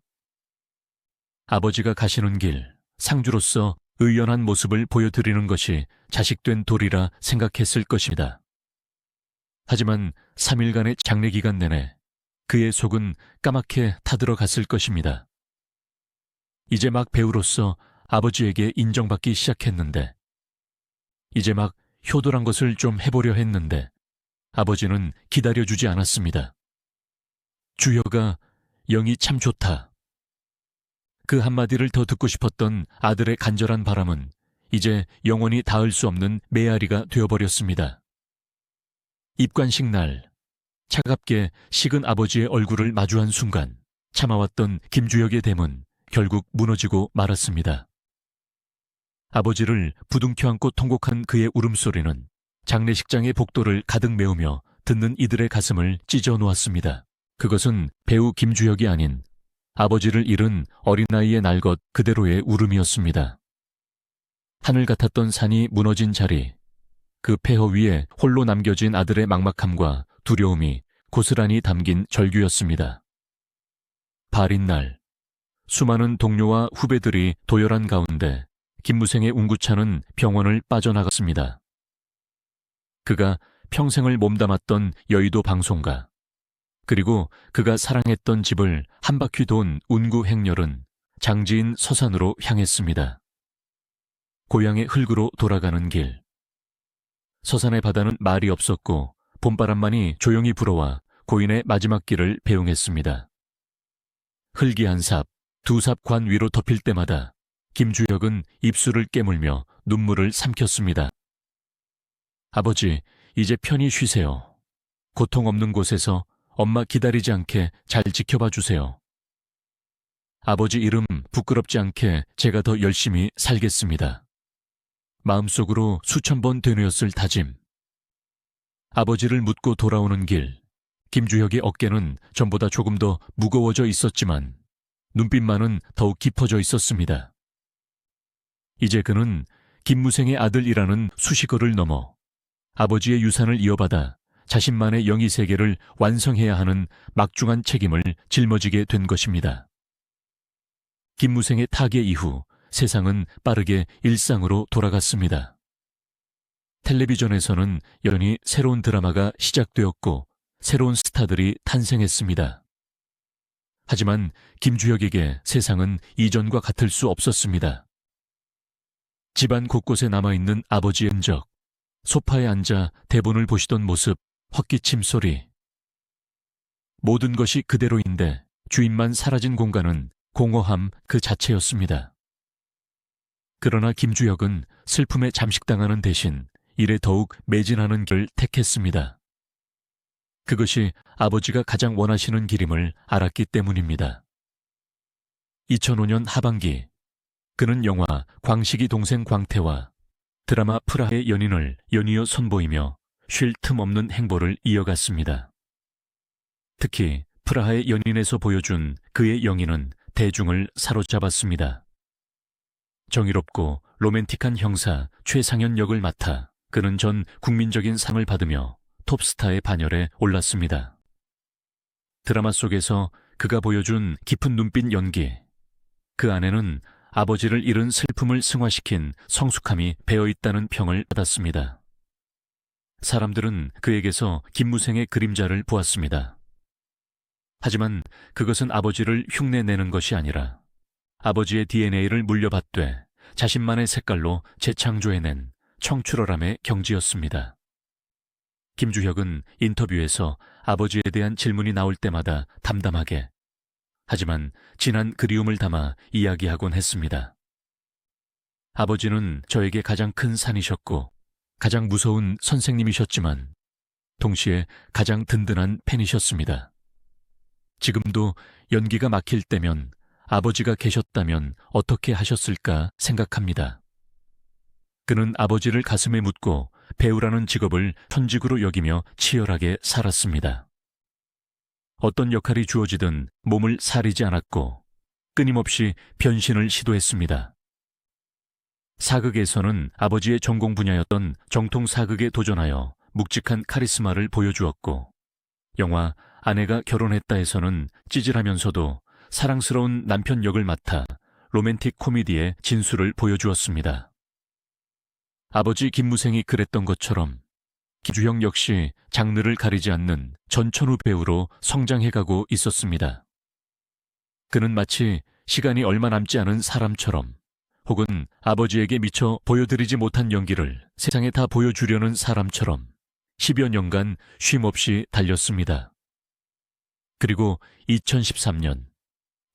[SPEAKER 1] 아버지가 가시는 길, 상주로서 의연한 모습을 보여드리는 것이 자식된 도리라 생각했을 것입니다. 하지만 3일간의 장례 기간 내내 그의 속은 까맣게 타들어갔을 것입니다. 이제 막 배우로서 아버지에게 인정받기 시작했는데, 이제 막 효도란 것을 좀 해보려 했는데 아버지는 기다려주지 않았습니다. 주여가 영이 참 좋다. 그 한마디를 더 듣고 싶었던 아들의 간절한 바람은 이제 영원히 닿을 수 없는 메아리가 되어버렸습니다. 입관식 날, 차갑게 식은 아버지의 얼굴을 마주한 순간 참아왔던 김주혁의 댐은 결국 무너지고 말았습니다. 아버지를 부둥켜 안고 통곡한 그의 울음소리는 장례식장의 복도를 가득 메우며 듣는 이들의 가슴을 찢어 놓았습니다. 그것은 배우 김주혁이 아닌 아버지를 잃은 어린아이의 날 것 그대로의 울음이었습니다. 하늘 같았던 산이 무너진 자리, 그 폐허 위에 홀로 남겨진 아들의 막막함과 두려움이 고스란히 담긴 절규였습니다. 발인 날, 수많은 동료와 후배들이 도열한 가운데 김무생의 운구차는 병원을 빠져나갔습니다. 그가 평생을 몸담았던 여의도 방송가, 그리고 그가 사랑했던 집을 한 바퀴 돈 운구 행렬은 장지인 서산으로 향했습니다. 고향의 흙으로 돌아가는 길. 서산의 바다는 말이 없었고 봄바람만이 조용히 불어와 고인의 마지막 길을 배웅했습니다. 흙이 한 삽, 두 삽 관 위로 덮일 때마다 김주혁은 입술을 깨물며 눈물을 삼켰습니다. 아버지, 이제 편히 쉬세요. 고통 없는 곳에서 엄마 기다리지 않게 잘 지켜봐 주세요. 아버지 이름 부끄럽지 않게 제가 더 열심히 살겠습니다. 마음속으로 수천 번 되뇌었을 다짐. 아버지를 묻고 돌아오는 길. 김주혁의 어깨는 전보다 조금 더 무거워져 있었지만 눈빛만은 더욱 깊어져 있었습니다. 이제 그는 김무생의 아들이라는 수식어를 넘어 아버지의 유산을 이어받아 자신만의 영의 세계를 완성해야 하는 막중한 책임을 짊어지게 된 것입니다. 김무생의 타계 이후 세상은 빠르게 일상으로 돌아갔습니다. 텔레비전에서는 여전히 새로운 드라마가 시작되었고 새로운 스타들이 탄생했습니다. 하지만 김주혁에게 세상은 이전과 같을 수 없었습니다. 집안 곳곳에 남아있는 아버지의 흔적, 소파에 앉아 대본을 보시던 모습, 헛기침 소리. 모든 것이 그대로인데 주인만 사라진 공간은 공허함 그 자체였습니다. 그러나 김주혁은 슬픔에 잠식당하는 대신 일에 더욱 매진하는 길을 택했습니다. 그것이 아버지가 가장 원하시는 길임을 알았기 때문입니다. 2005년 하반기, 그는 영화 광식이 동생 광태와 드라마 프라하의 연인을 연이어 선보이며 쉴 틈 없는 행보를 이어갔습니다. 특히 프라하의 연인에서 보여준 그의 영인은 대중을 사로잡았습니다. 정의롭고 로맨틱한 형사 최상현 역을 맡아 그는 전 국민적인 상을 받으며 톱스타의 반열에 올랐습니다. 드라마 속에서 그가 보여준 깊은 눈빛 연기, 그 안에는 아버지를 잃은 슬픔을 승화시킨 성숙함이 배어있다는 평을 받았습니다. 사람들은 그에게서 김무생의 그림자를 보았습니다. 하지만 그것은 아버지를 흉내내는 것이 아니라 아버지의 DNA를 물려받되 자신만의 색깔로 재창조해낸 청출어람의 경지였습니다. 김주혁은 인터뷰에서 아버지에 대한 질문이 나올 때마다 담담하게, 하지만 진한 그리움을 담아 이야기하곤 했습니다. 아버지는 저에게 가장 큰 산이셨고 가장 무서운 선생님이셨지만 동시에 가장 든든한 팬이셨습니다. 지금도 연기가 막힐 때면 아버지가 계셨다면 어떻게 하셨을까 생각합니다. 그는 아버지를 가슴에 묻고 배우라는 직업을 천직으로 여기며 치열하게 살았습니다. 어떤 역할이 주어지든 몸을 사리지 않았고 끊임없이 변신을 시도했습니다. 사극에서는 아버지의 전공 분야였던 정통 사극에 도전하여 묵직한 카리스마를 보여주었고, 영화 아내가 결혼했다에서는 찌질하면서도 사랑스러운 남편 역을 맡아 로맨틱 코미디의 진수를 보여주었습니다. 아버지 김무생이 그랬던 것처럼 김주혁 역시 장르를 가리지 않는 전천후 배우로 성장해가고 있었습니다. 그는 마치 시간이 얼마 남지 않은 사람처럼, 혹은 아버지에게 미처 보여드리지 못한 연기를 세상에 다 보여주려는 사람처럼 10여 년간 쉼없이 달렸습니다. 그리고 2013년,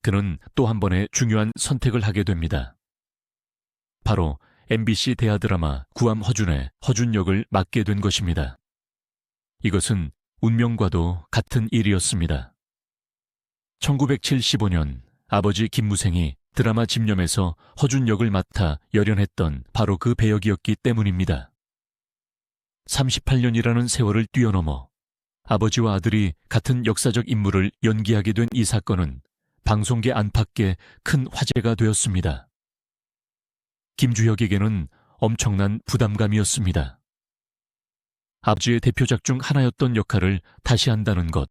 [SPEAKER 1] 그는 또 한 번의 중요한 선택을 하게 됩니다. 바로 MBC 대하 드라마 구암 허준의 허준 역을 맡게 된 것입니다. 이것은 운명과도 같은 일이었습니다. 1975년 아버지 김무생이 드라마 집념에서 허준 역을 맡아 열연했던 바로 그 배역이었기 때문입니다. 38년이라는 세월을 뛰어넘어 아버지와 아들이 같은 역사적 인물을 연기하게 된 이 사건은 방송계 안팎에 큰 화제가 되었습니다. 김주혁에게는 엄청난 부담감이었습니다. 아버지의 대표작 중 하나였던 역할을 다시 한다는 것,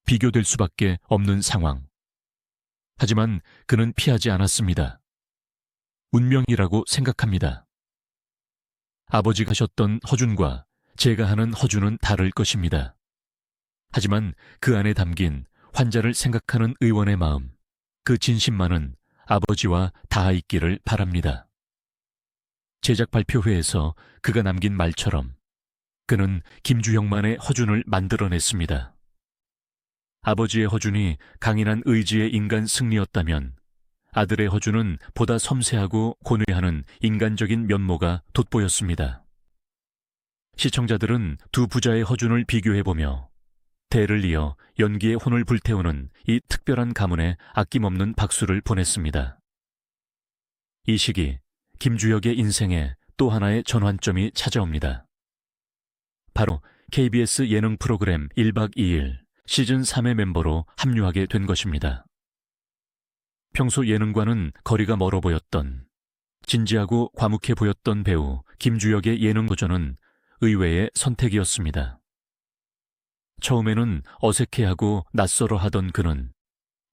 [SPEAKER 1] 비교될 수밖에 없는 상황. 하지만 그는 피하지 않았습니다. 운명이라고 생각합니다. 아버지가 하셨던 허준과 제가 하는 허준은 다를 것입니다. 하지만 그 안에 담긴 환자를 생각하는 의원의 마음, 그 진심만은 아버지와 닿아있기를 바랍니다. 제작 발표회에서 그가 남긴 말처럼 그는 김주혁만의 허준을 만들어냈습니다. 아버지의 허준이 강인한 의지의 인간 승리였다면 아들의 허준은 보다 섬세하고 고뇌하는 인간적인 면모가 돋보였습니다. 시청자들은 두 부자의 허준을 비교해보며 대를 이어 연기의 혼을 불태우는 이 특별한 가문에 아낌없는 박수를 보냈습니다. 이 시기 김주혁의 인생에 또 하나의 전환점이 찾아옵니다. 바로 KBS 예능 프로그램 1박 2일 시즌 3의 멤버로 합류하게 된 것입니다. 평소 예능과는 거리가 멀어 보였던, 진지하고 과묵해 보였던 배우 김주혁의 예능 도전은 의외의 선택이었습니다. 처음에는 어색해하고 낯설어 하던 그는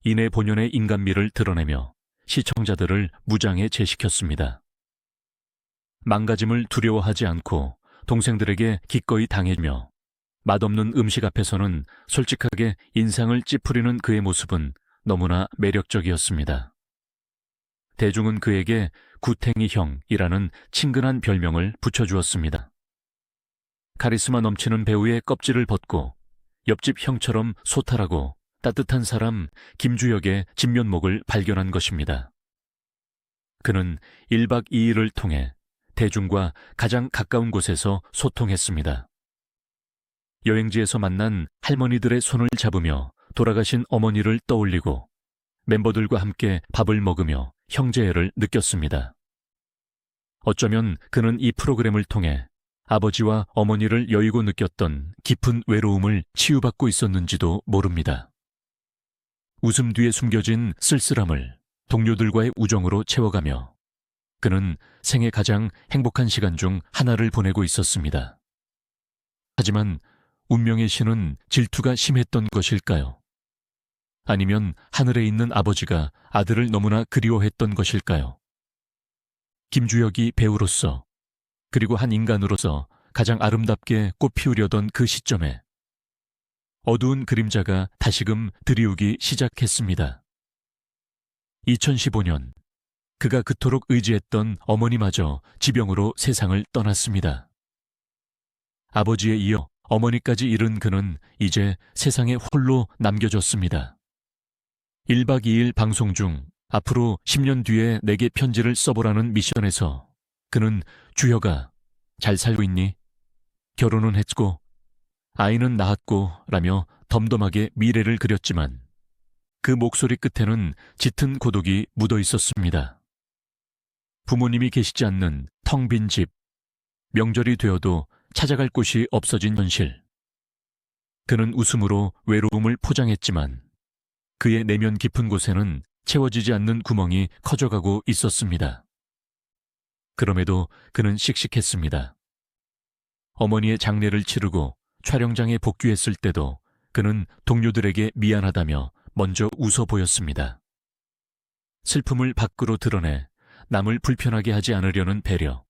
[SPEAKER 1] 이내 본연의 인간미를 드러내며 시청자들을 무장해 제시켰습니다. 망가짐을 두려워하지 않고 동생들에게 기꺼이 당해주며 맛없는 음식 앞에서는 솔직하게 인상을 찌푸리는 그의 모습은 너무나 매력적이었습니다. 대중은 그에게 구탱이 형이라는 친근한 별명을 붙여주었습니다. 카리스마 넘치는 배우의 껍질을 벗고 옆집 형처럼 소탈하고 따뜻한 사람 김주혁의 진면목을 발견한 것입니다. 그는 1박 2일을 통해 대중과 가장 가까운 곳에서 소통했습니다. 여행지에서 만난 할머니들의 손을 잡으며 돌아가신 어머니를 떠올리고 멤버들과 함께 밥을 먹으며 형제애를 느꼈습니다. 어쩌면 그는 이 프로그램을 통해 아버지와 어머니를 여의고 느꼈던 깊은 외로움을 치유받고 있었는지도 모릅니다. 웃음 뒤에 숨겨진 쓸쓸함을 동료들과의 우정으로 채워가며 그는 생애 가장 행복한 시간 중 하나를 보내고 있었습니다. 하지만 운명의 신은 질투가 심했던 것일까요? 아니면 하늘에 있는 아버지가 아들을 너무나 그리워했던 것일까요? 김주혁이 배우로서 그리고 한 인간으로서 가장 아름답게 꽃 피우려던 그 시점에 어두운 그림자가 다시금 드리우기 시작했습니다. 2015년 그가 그토록 의지했던 어머니마저 지병으로 세상을 떠났습니다. 아버지에 이어 어머니까지 잃은 그는 이제 세상에 홀로 남겨졌습니다. 1박 2일 방송 중 앞으로 10년 뒤에 내게 편지를 써보라는 미션에서 그는 주혁아, 잘 살고 있니? 결혼은 했고 아이는 낳았고 라며 덤덤하게 미래를 그렸지만 그 목소리 끝에는 짙은 고독이 묻어 있었습니다. 부모님이 계시지 않는 텅 빈 집, 명절이 되어도 찾아갈 곳이 없어진 현실. 그는 웃음으로 외로움을 포장했지만 그의 내면 깊은 곳에는 채워지지 않는 구멍이 커져가고 있었습니다. 그럼에도 그는 씩씩했습니다. 어머니의 장례를 치르고 촬영장에 복귀했을 때도 그는 동료들에게 미안하다며 먼저 웃어 보였습니다. 슬픔을 밖으로 드러내 남을 불편하게 하지 않으려는 배려.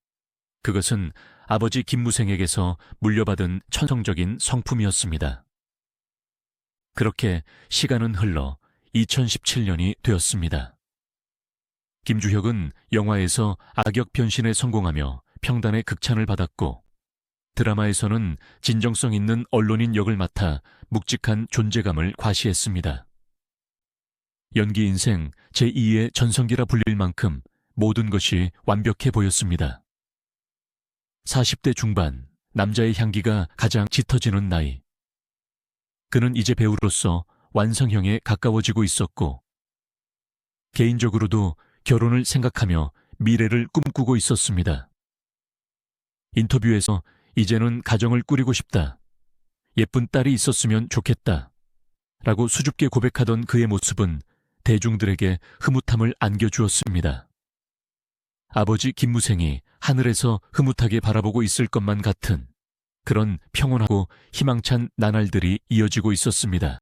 [SPEAKER 1] 그것은 아버지 김무생에게서 물려받은 천성적인 성품이었습니다. 그렇게 시간은 흘러 2017년이 되었습니다. 김주혁은 영화에서 악역 변신에 성공하며 평단의 극찬을 받았고 드라마에서는 진정성 있는 언론인 역을 맡아 묵직한 존재감을 과시했습니다. 연기 인생 제2의 전성기라 불릴 만큼 모든 것이 완벽해 보였습니다. 40대 중반, 남자의 향기가 가장 짙어지는 나이. 그는 이제 배우로서 완성형에 가까워지고 있었고 개인적으로도 결혼을 생각하며 미래를 꿈꾸고 있었습니다. 인터뷰에서 이제는 가정을 꾸리고 싶다. 예쁜 딸이 있었으면 좋겠다. 라고 수줍게 고백하던 그의 모습은 대중들에게 흐뭇함을 안겨주었습니다. 아버지 김무생이 하늘에서 흐뭇하게 바라보고 있을 것만 같은 그런 평온하고 희망찬 나날들이 이어지고 있었습니다.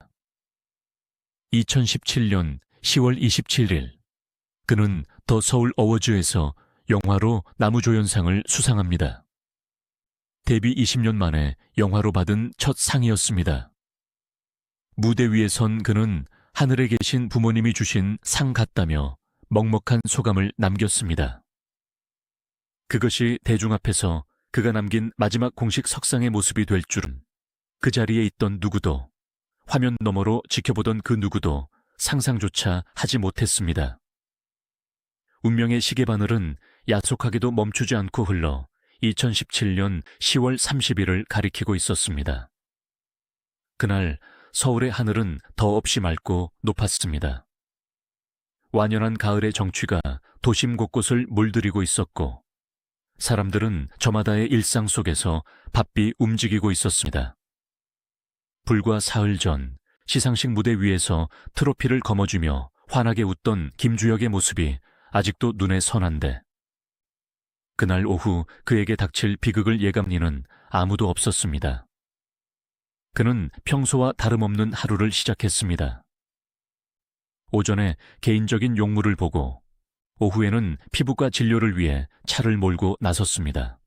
[SPEAKER 1] 2017년 10월 27일 그는 더 서울 어워즈에서 영화로 나무조연상을 수상합니다. 데뷔 20년 만에 영화로 받은 첫 상이었습니다. 무대 위에 선 그는 하늘에 계신 부모님이 주신 상 같다며 먹먹한 소감을 남겼습니다. 그것이 대중 앞에서 그가 남긴 마지막 공식 석상의 모습이 될 줄은 그 자리에 있던 누구도, 화면 너머로 지켜보던 그 누구도 상상조차 하지 못했습니다. 운명의 시계바늘은 야속하게도 멈추지 않고 흘러 2017년 10월 30일을 가리키고 있었습니다. 그날 서울의 하늘은 더없이 맑고 높았습니다. 완연한 가을의 정취가 도심 곳곳을 물들이고 있었고 사람들은 저마다의 일상 속에서 바삐 움직이고 있었습니다. 불과 사흘 전 시상식 무대 위에서 트로피를 거머쥐며 환하게 웃던 김주혁의 모습이 아직도 눈에 선한데 그날 오후 그에게 닥칠 비극을 예감리는 아무도 없었습니다. 그는 평소와 다름없는 하루를 시작했습니다. 오전에 개인적인 용무를 보고 오후에는 피부과 진료를 위해 차를 몰고 나섰습니다.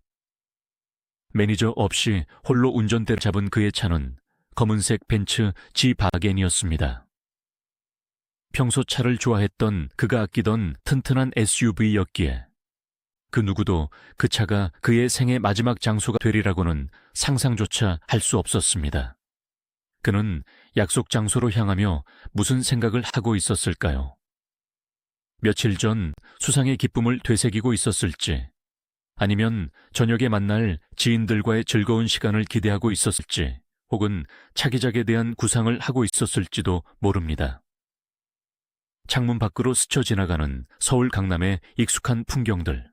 [SPEAKER 1] 매니저 없이 홀로 운전대를 잡은 그의 차는 검은색 벤츠 G 바겐이었습니다. 평소 차를 좋아했던 그가 아끼던 튼튼한 SUV였기에 그 누구도 그 차가 그의 생의 마지막 장소가 되리라고는 상상조차 할 수 없었습니다. 그는 약속 장소로 향하며 무슨 생각을 하고 있었을까요? 며칠 전 수상의 기쁨을 되새기고 있었을지, 아니면 저녁에 만날 지인들과의 즐거운 시간을 기대하고 있었을지, 혹은 차기작에 대한 구상을 하고 있었을지도 모릅니다. 창문 밖으로 스쳐 지나가는 서울 강남의 익숙한 풍경들.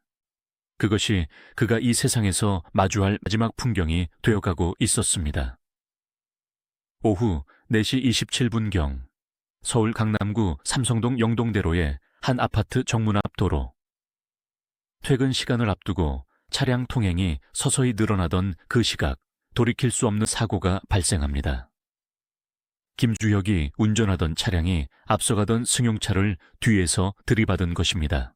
[SPEAKER 1] 그것이 그가 이 세상에서 마주할 마지막 풍경이 되어가고 있었습니다. 오후 4시 27분경 서울 강남구 삼성동 영동대로의 한 아파트 정문 앞 도로. 퇴근 시간을 앞두고 차량 통행이 서서히 늘어나던 그 시각, 돌이킬 수 없는 사고가 발생합니다. 김주혁이 운전하던 차량이 앞서가던 승용차를 뒤에서 들이받은 것입니다.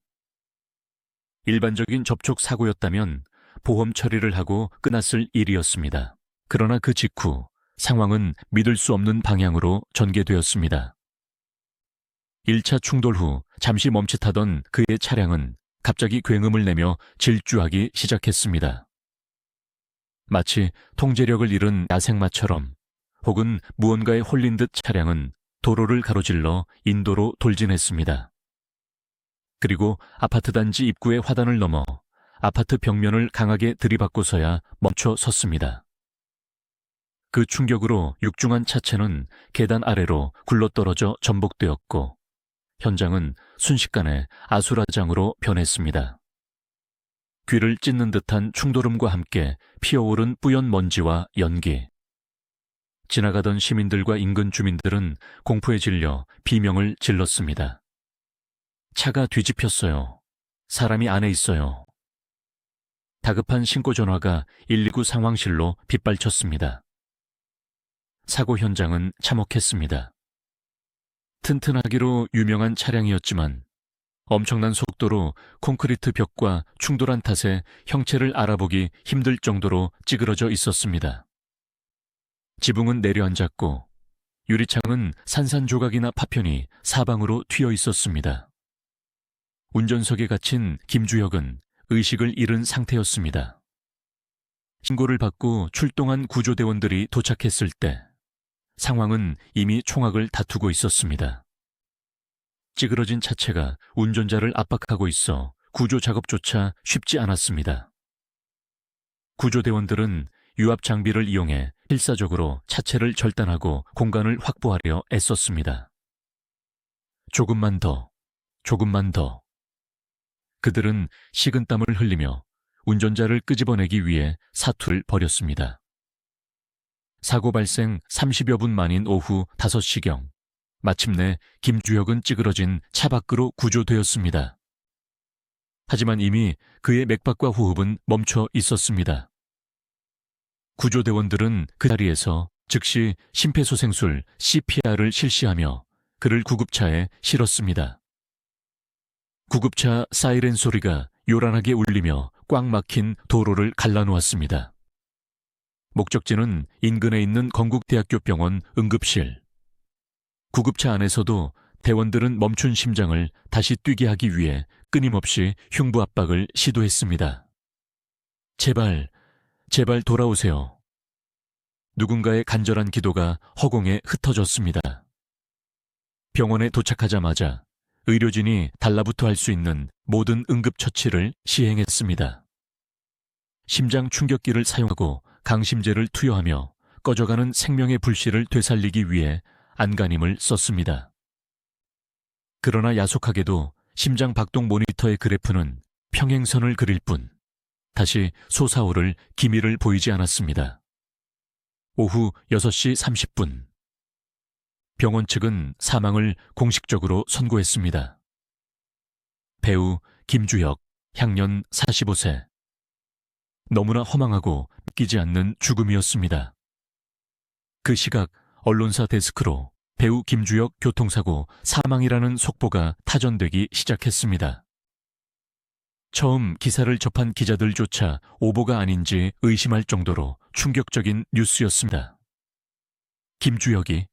[SPEAKER 1] 일반적인 접촉 사고였다면 보험 처리를 하고 끝났을 일이었습니다. 그러나 그 직후 상황은 믿을 수 없는 방향으로 전개되었습니다. 1차 충돌 후 잠시 멈칫하던 그의 차량은 갑자기 굉음을 내며 질주하기 시작했습니다. 마치 통제력을 잃은 야생마처럼 혹은 무언가에 홀린 듯 차량은 도로를 가로질러 인도로 돌진했습니다. 그리고 아파트 단지 입구의 화단을 넘어 아파트 벽면을 강하게 들이받고서야 멈춰 섰습니다. 그 충격으로 육중한 차체는 계단 아래로 굴러떨어져 전복되었고 현장은 순식간에 아수라장으로 변했습니다. 귀를 찢는 듯한 충돌음과 함께 피어오른 뿌연 먼지와 연기. 지나가던 시민들과 인근 주민들은 공포에 질려 비명을 질렀습니다. 차가 뒤집혔어요. 사람이 안에 있어요. 다급한 신고 전화가 119 상황실로 빗발쳤습니다. 사고 현장은 참혹했습니다. 튼튼하기로 유명한 차량이었지만 엄청난 속도로 콘크리트 벽과 충돌한 탓에 형체를 알아보기 힘들 정도로 찌그러져 있었습니다. 지붕은 내려앉았고 유리창은 산산조각이나 파편이 사방으로 튀어 있었습니다. 운전석에 갇힌 김주혁은 의식을 잃은 상태였습니다. 신고를 받고 출동한 구조대원들이 도착했을 때 상황은 이미 총악을 다투고 있었습니다. 찌그러진 차체가 운전자를 압박하고 있어 구조 작업조차 쉽지 않았습니다. 구조대원들은 유압 장비를 이용해 필사적으로 차체를 절단하고 공간을 확보하려 애썼습니다. 조금만 더, 조금만 더. 그들은 식은땀을 흘리며 운전자를 끄집어내기 위해 사투를 벌였습니다. 사고 발생 30여 분 만인 오후 5시경, 마침내 김주혁은 찌그러진 차 밖으로 구조되었습니다. 하지만 이미 그의 맥박과 호흡은 멈춰 있었습니다. 구조대원들은 그 자리에서 즉시 심폐소생술 CPR을 실시하며 그를 구급차에 실었습니다. 구급차 사이렌 소리가 요란하게 울리며 꽉 막힌 도로를 갈라놓았습니다. 목적지는 인근에 있는 건국대학교 병원 응급실. 구급차 안에서도 대원들은 멈춘 심장을 다시 뛰게 하기 위해 끊임없이 흉부 압박을 시도했습니다. 제발, 제발 돌아오세요. 누군가의 간절한 기도가 허공에 흩어졌습니다. 병원에 도착하자마자 의료진이 달라붙어 할 수 있는 모든 응급처치를 시행했습니다. 심장 충격기를 사용하고 강심제를 투여하며 꺼져가는 생명의 불씨를 되살리기 위해 안간힘을 썼습니다. 그러나 야속하게도 심장 박동 모니터의 그래프는 평행선을 그릴 뿐 다시 솟아오를 기미를 보이지 않았습니다. 오후 6시 30분. 병원 측은 사망을 공식적으로 선고했습니다. 배우 김주혁, 향년 45세. 너무나 허망하고 믿기지 않는 죽음이었습니다. 그 시각 언론사 데스크로 배우 김주혁 교통사고 사망이라는 속보가 타전되기 시작했습니다. 처음 기사를 접한 기자들조차 오보가 아닌지 의심할 정도로 충격적인 뉴스였습니다. 김주혁이,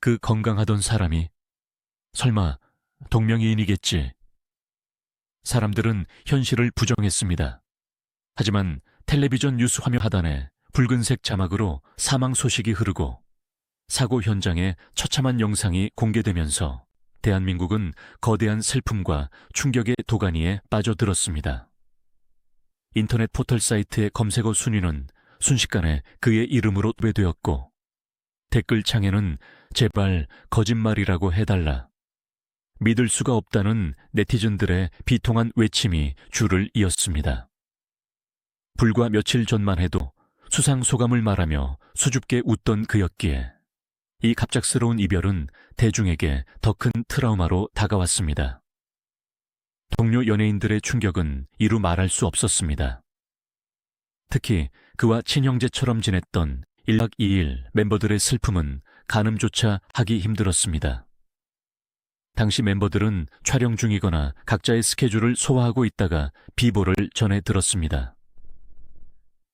[SPEAKER 1] 그 건강하던 사람이, 설마 동명이인이겠지. 사람들은 현실을 부정했습니다. 하지만 텔레비전 뉴스 화면 하단에 붉은색 자막으로 사망 소식이 흐르고 사고 현장의 처참한 영상이 공개되면서 대한민국은 거대한 슬픔과 충격의 도가니에 빠져들었습니다. 인터넷 포털 사이트의 검색어 순위는 순식간에 그의 이름으로 도배되었고 댓글창에는 제발 거짓말이라고 해달라, 믿을 수가 없다는 네티즌들의 비통한 외침이 줄을 이었습니다. 불과 며칠 전만 해도 수상소감을 말하며 수줍게 웃던 그였기에 이 갑작스러운 이별은 대중에게 더 큰 트라우마로 다가왔습니다. 동료 연예인들의 충격은 이루 말할 수 없었습니다. 특히 그와 친형제처럼 지냈던 1박 2일 멤버들의 슬픔은 가늠조차 하기 힘들었습니다. 당시 멤버들은 촬영 중이거나 각자의 스케줄을 소화하고 있다가 비보를 전해 들었습니다.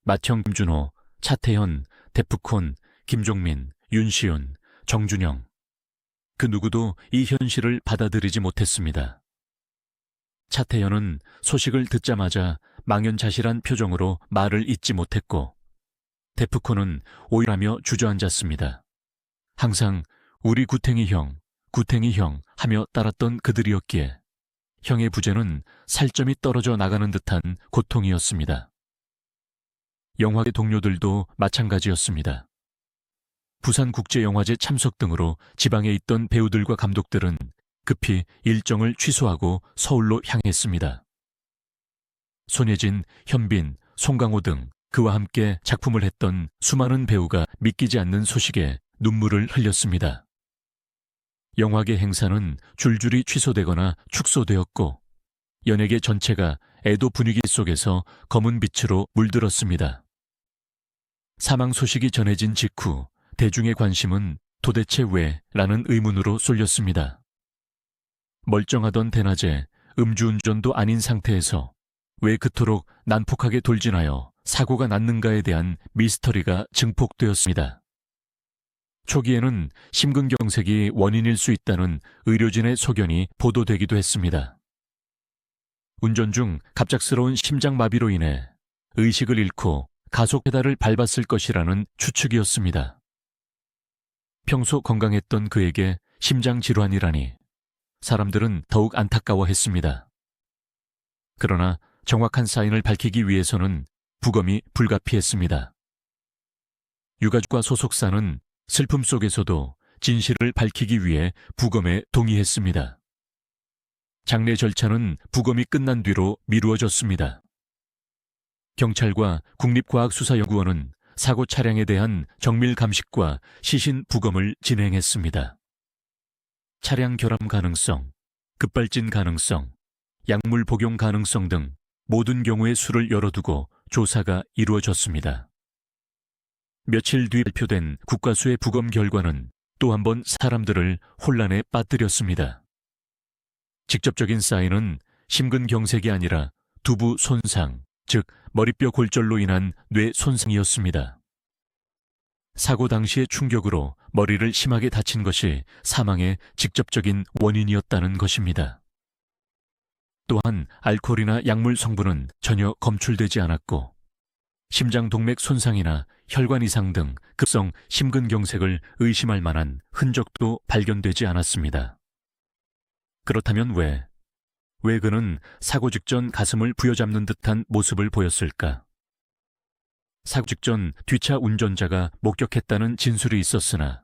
[SPEAKER 1] 맏형 김준호, 차태현, 데프콘, 김종민, 윤시윤, 정준영. 그 누구도 이 현실을 받아들이지 못했습니다. 차태현은 소식을 듣자마자 망연자실한 표정으로 말을 잇지 못했고, 데프콘은 오열하며 주저앉았습니다. 항상 우리 구탱이 형, 구탱이 형 하며 따랐던 그들이었기에 형의 부재는 살점이 떨어져 나가는 듯한 고통이었습니다. 영화계 동료들도 마찬가지였습니다. 부산국제영화제 참석 등으로 지방에 있던 배우들과 감독들은 급히 일정을 취소하고 서울로 향했습니다. 손예진, 현빈, 송강호 등 그와 함께 작품을 했던 수많은 배우가 믿기지 않는 소식에 눈물을 흘렸습니다. 영화계 행사는 줄줄이 취소되거나 축소되었고 연예계 전체가 애도 분위기 속에서 검은 빛으로 물들었습니다. 사망 소식이 전해진 직후 대중의 관심은 도대체 왜? 라는 의문으로 쏠렸습니다. 멀쩡하던 대낮에 음주운전도 아닌 상태에서 왜 그토록 난폭하게 돌진하여 사고가 났는가에 대한 미스터리가 증폭되었습니다. 초기에는 심근경색이 원인일 수 있다는 의료진의 소견이 보도되기도 했습니다. 운전 중 갑작스러운 심장마비로 인해 의식을 잃고 가속페달을 밟았을 것이라는 추측이었습니다. 평소 건강했던 그에게 심장질환이라니 사람들은 더욱 안타까워했습니다. 그러나 정확한 사인을 밝히기 위해서는 부검이 불가피했습니다. 유가족과 소속사는 슬픔 속에서도 진실을 밝히기 위해 부검에 동의했습니다. 장례 절차는 부검이 끝난 뒤로 미루어졌습니다. 경찰과 국립과학수사연구원은 사고 차량에 대한 정밀 감식과 시신 부검을 진행했습니다. 차량 결함 가능성, 급발진 가능성, 약물 복용 가능성 등 모든 경우의 수를 열어두고 조사가 이루어졌습니다. 며칠 뒤 발표된 국과수의 부검 결과는 또 한 번 사람들을 혼란에 빠뜨렸습니다. 직접적인 사인은 심근경색이 아니라 두부 손상, 즉 머리뼈 골절로 인한 뇌 손상이었습니다. 사고 당시의 충격으로 머리를 심하게 다친 것이 사망의 직접적인 원인이었다는 것입니다. 또한 알코올이나 약물 성분은 전혀 검출되지 않았고 심장동맥 손상이나 혈관 이상 등 급성 심근경색을 의심할 만한 흔적도 발견되지 않았습니다. 그렇다면 왜 그는 사고 직전 가슴을 부여잡는 듯한 모습을 보였을까? 사고 직전 뒷차 운전자가 목격했다는 진술이 있었으나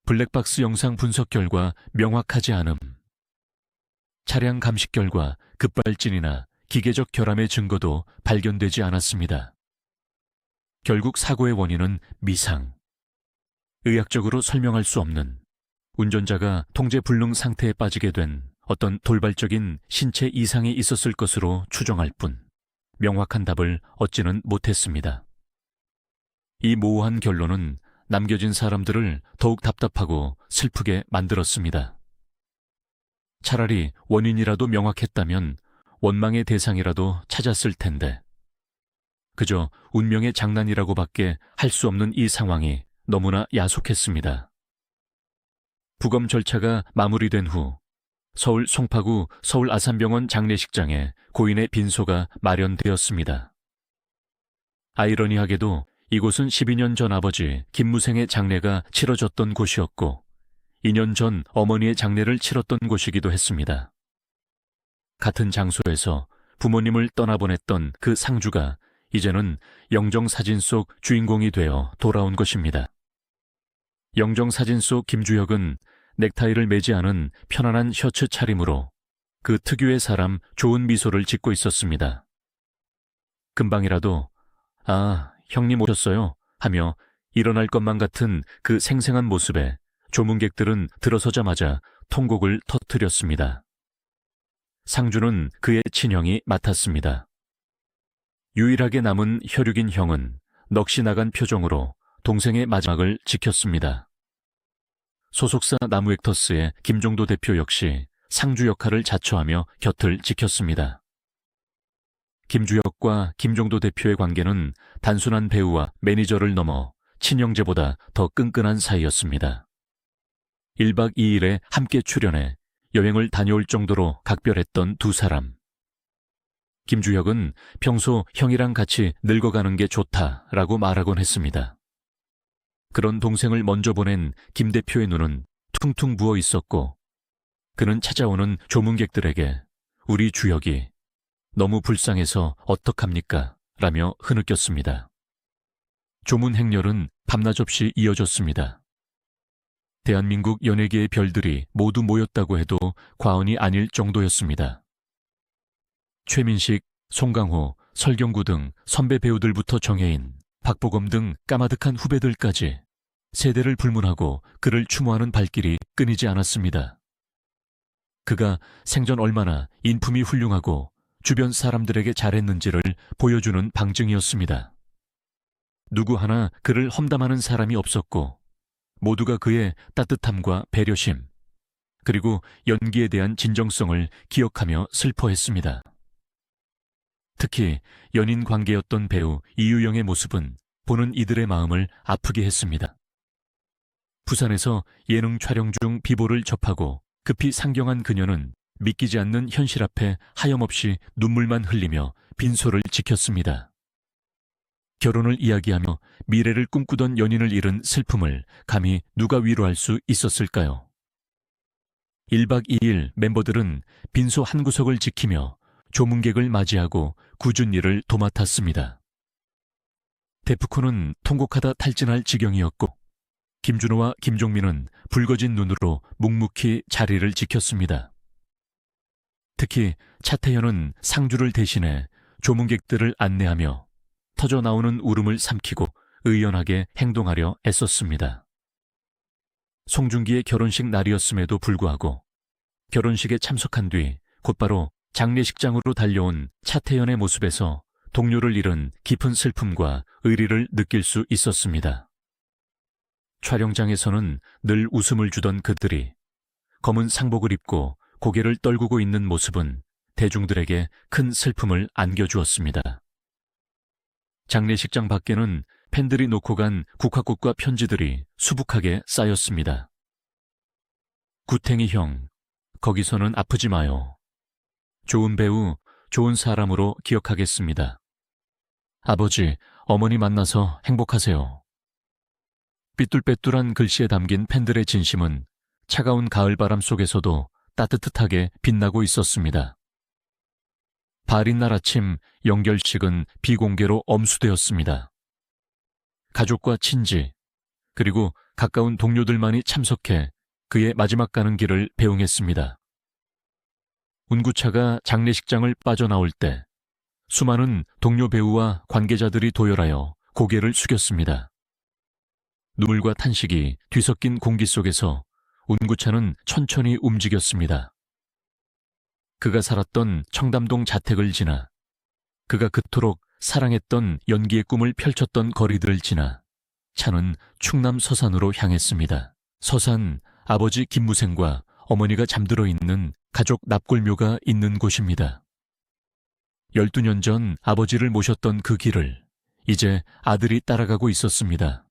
[SPEAKER 1] 블랙박스 영상 분석 결과 명확하지 않음, 차량 감식 결과 급발진이나 기계적 결함의 증거도 발견되지 않았습니다. 결국 사고의 원인은 미상, 의학적으로 설명할 수 없는 운전자가 통제 불능 상태에 빠지게 된 어떤 돌발적인 신체 이상이 있었을 것으로 추정할 뿐 명확한 답을 얻지는 못했습니다. 이 모호한 결론은 남겨진 사람들을 더욱 답답하고 슬프게 만들었습니다. 차라리 원인이라도 명확했다면 원망의 대상이라도 찾았을 텐데 그저 운명의 장난이라고밖에 할 수 없는 이 상황이 너무나 야속했습니다. 부검 절차가 마무리된 후 서울 송파구 서울 아산병원 장례식장에 고인의 빈소가 마련되었습니다. 아이러니하게도 이곳은 12년 전 아버지 김무생의 장례가 치러졌던 곳이었고 2년 전 어머니의 장례를 치렀던 곳이기도 했습니다. 같은 장소에서 부모님을 떠나보냈던 그 상주가 이제는 영정사진 속 주인공이 되어 돌아온 것입니다. 영정사진 속 김주혁은 넥타이를 매지 않은 편안한 셔츠 차림으로 그 특유의 사람 좋은 미소를 짓고 있었습니다. 금방이라도 "아, 형님 오셨어요" 하며 일어날 것만 같은 그 생생한 모습에 조문객들은 들어서자마자 통곡을 터뜨렸습니다. 상주는 그의 친형이 맡았습니다. 유일하게 남은 혈육인 형은 넋이 나간 표정으로 동생의 마지막을 지켰습니다. 소속사 나무액터스의 김종도 대표 역시 상주 역할을 자처하며 곁을 지켰습니다. 김주혁과 김종도 대표의 관계는 단순한 배우와 매니저를 넘어 친형제보다 더 끈끈한 사이였습니다. 1박 2일에 함께 출연해 여행을 다녀올 정도로 각별했던 두 사람. 김주혁은 평소 형이랑 같이 늙어가는 게 좋다라고 말하곤 했습니다. 그런 동생을 먼저 보낸 김 대표의 눈은 퉁퉁 부어 있었고 그는 찾아오는 조문객들에게 "우리 주혁이 너무 불쌍해서 어떡합니까?" 라며 흐느꼈습니다. 조문 행렬은 밤낮 없이 이어졌습니다. 대한민국 연예계의 별들이 모두 모였다고 해도 과언이 아닐 정도였습니다. 최민식, 송강호, 설경구 등 선배 배우들부터 정혜인, 박보검 등 까마득한 후배들까지 세대를 불문하고 그를 추모하는 발길이 끊이지 않았습니다. 그가 생전 얼마나 인품이 훌륭하고 주변 사람들에게 잘했는지를 보여주는 방증이었습니다. 누구 하나 그를 험담하는 사람이 없었고 모두가 그의 따뜻함과 배려심, 그리고 연기에 대한 진정성을 기억하며 슬퍼했습니다. 특히 연인 관계였던 배우 이유영의 모습은 보는 이들의 마음을 아프게 했습니다. 부산에서 예능 촬영 중 비보를 접하고 급히 상경한 그녀는 믿기지 않는 현실 앞에 하염없이 눈물만 흘리며 빈소를 지켰습니다. 결혼을 이야기하며 미래를 꿈꾸던 연인을 잃은 슬픔을 감히 누가 위로할 수 있었을까요? 1박 2일 멤버들은 빈소 한 구석을 지키며 조문객을 맞이하고 굳은 일을 도맡았습니다. 데프콘은 통곡하다 탈진할 지경이었고 김준호와 김종민은 붉어진 눈으로 묵묵히 자리를 지켰습니다. 특히 차태현은 상주를 대신해 조문객들을 안내하며 터져나오는 울음을 삼키고 의연하게 행동하려 애썼습니다. 송중기의 결혼식 날이었음에도 불구하고 결혼식에 참석한 뒤 곧바로 장례식장으로 달려온 차태현의 모습에서 동료를 잃은 깊은 슬픔과 의리를 느낄 수 있었습니다. 촬영장에서는 늘 웃음을 주던 그들이 검은 상복을 입고 고개를 떨구고 있는 모습은 대중들에게 큰 슬픔을 안겨주었습니다. 장례식장 밖에는 팬들이 놓고 간 국화꽃과 편지들이 수북하게 쌓였습니다. 구탱이 형, 거기서는 아프지 마요. 좋은 배우, 좋은 사람으로 기억하겠습니다. 아버지, 어머니 만나서 행복하세요. 삐뚤빼뚤한 글씨에 담긴 팬들의 진심은 차가운 가을바람 속에서도 따뜻하게 빛나고 있었습니다. 발인 날 아침 영결식은 비공개로 엄수되었습니다. 가족과 친지, 그리고 가까운 동료들만이 참석해 그의 마지막 가는 길을 배웅했습니다. 운구차가 장례식장을 빠져나올 때 수많은 동료 배우와 관계자들이 도열하여 고개를 숙였습니다. 눈물과 탄식이 뒤섞인 공기 속에서 운구차는 천천히 움직였습니다. 그가 살았던 청담동 자택을 지나, 그가 그토록 사랑했던 연기의 꿈을 펼쳤던 거리들을 지나 차는 충남 서산으로 향했습니다. 서산, 아버지 김무생과 어머니가 잠들어 있는 가족 납골묘가 있는 곳입니다. 12년 전 아버지를 모셨던 그 길을 이제 아들이 따라가고 있었습니다.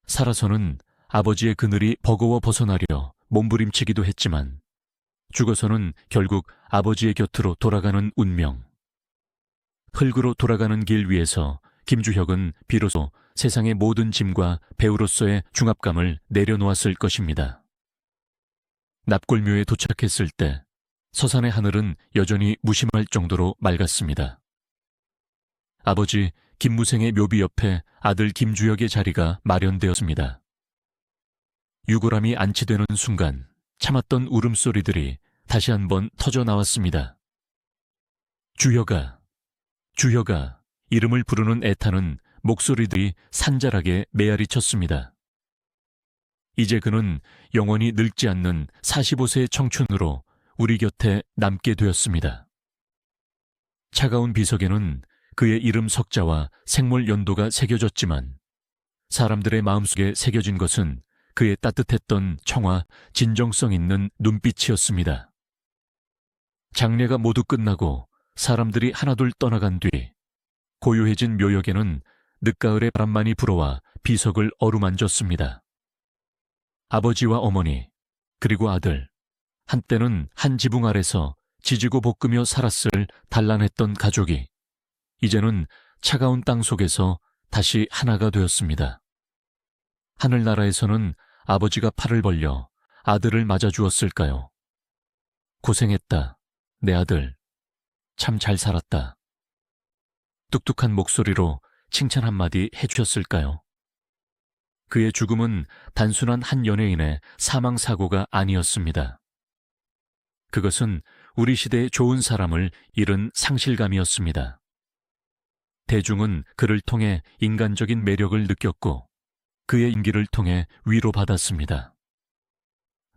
[SPEAKER 1] 살아서는 아버지의 그늘이 버거워 벗어나려 몸부림치기도 했지만 죽어서는 결국 아버지의 곁으로 돌아가는 운명. 흙으로 돌아가는 길 위에서 김주혁은 비로소 세상의 모든 짐과 배우로서의 중압감을 내려놓았을 것입니다. 납골묘에 도착했을 때 서산의 하늘은 여전히 무심할 정도로 맑았습니다. 아버지 김무생의 묘비 옆에 아들 김주혁의 자리가 마련되었습니다. 유골함이 안치되는 순간 참았던 울음소리들이 다시 한번 터져 나왔습니다. 주혁아, 주혁아, 이름을 부르는 애타는 목소리들이 산잘하게 메아리 쳤습니다. 이제 그는 영원히 늙지 않는 45세의 청춘으로 우리 곁에 남게 되었습니다. 차가운 비석에는 그의 이름 석자와 생물 연도가 새겨졌지만 사람들의 마음속에 새겨진 것은 그의 따뜻했던 청아, 진정성 있는 눈빛이었습니다. 장례가 모두 끝나고 사람들이 하나둘 떠나간 뒤 고요해진 묘역에는 늦가을의 바람만이 불어와 비석을 어루만졌습니다. 아버지와 어머니, 그리고 아들, 한때는 한 지붕 아래서 지지고 볶으며 살았을 단란했던 가족이 이제는 차가운 땅 속에서 다시 하나가 되었습니다. 하늘나라에서는 아버지가 팔을 벌려 아들을 맞아주었을까요? 고생했다, 내 아들. 참 잘 살았다. 뚝뚝한 목소리로 칭찬 한마디 해주셨을까요? 그의 죽음은 단순한 한 연예인의 사망사고가 아니었습니다. 그것은 우리 시대의 좋은 사람을 잃은 상실감이었습니다. 대중은 그를 통해 인간적인 매력을 느꼈고 그의 임기를 통해 위로받았습니다.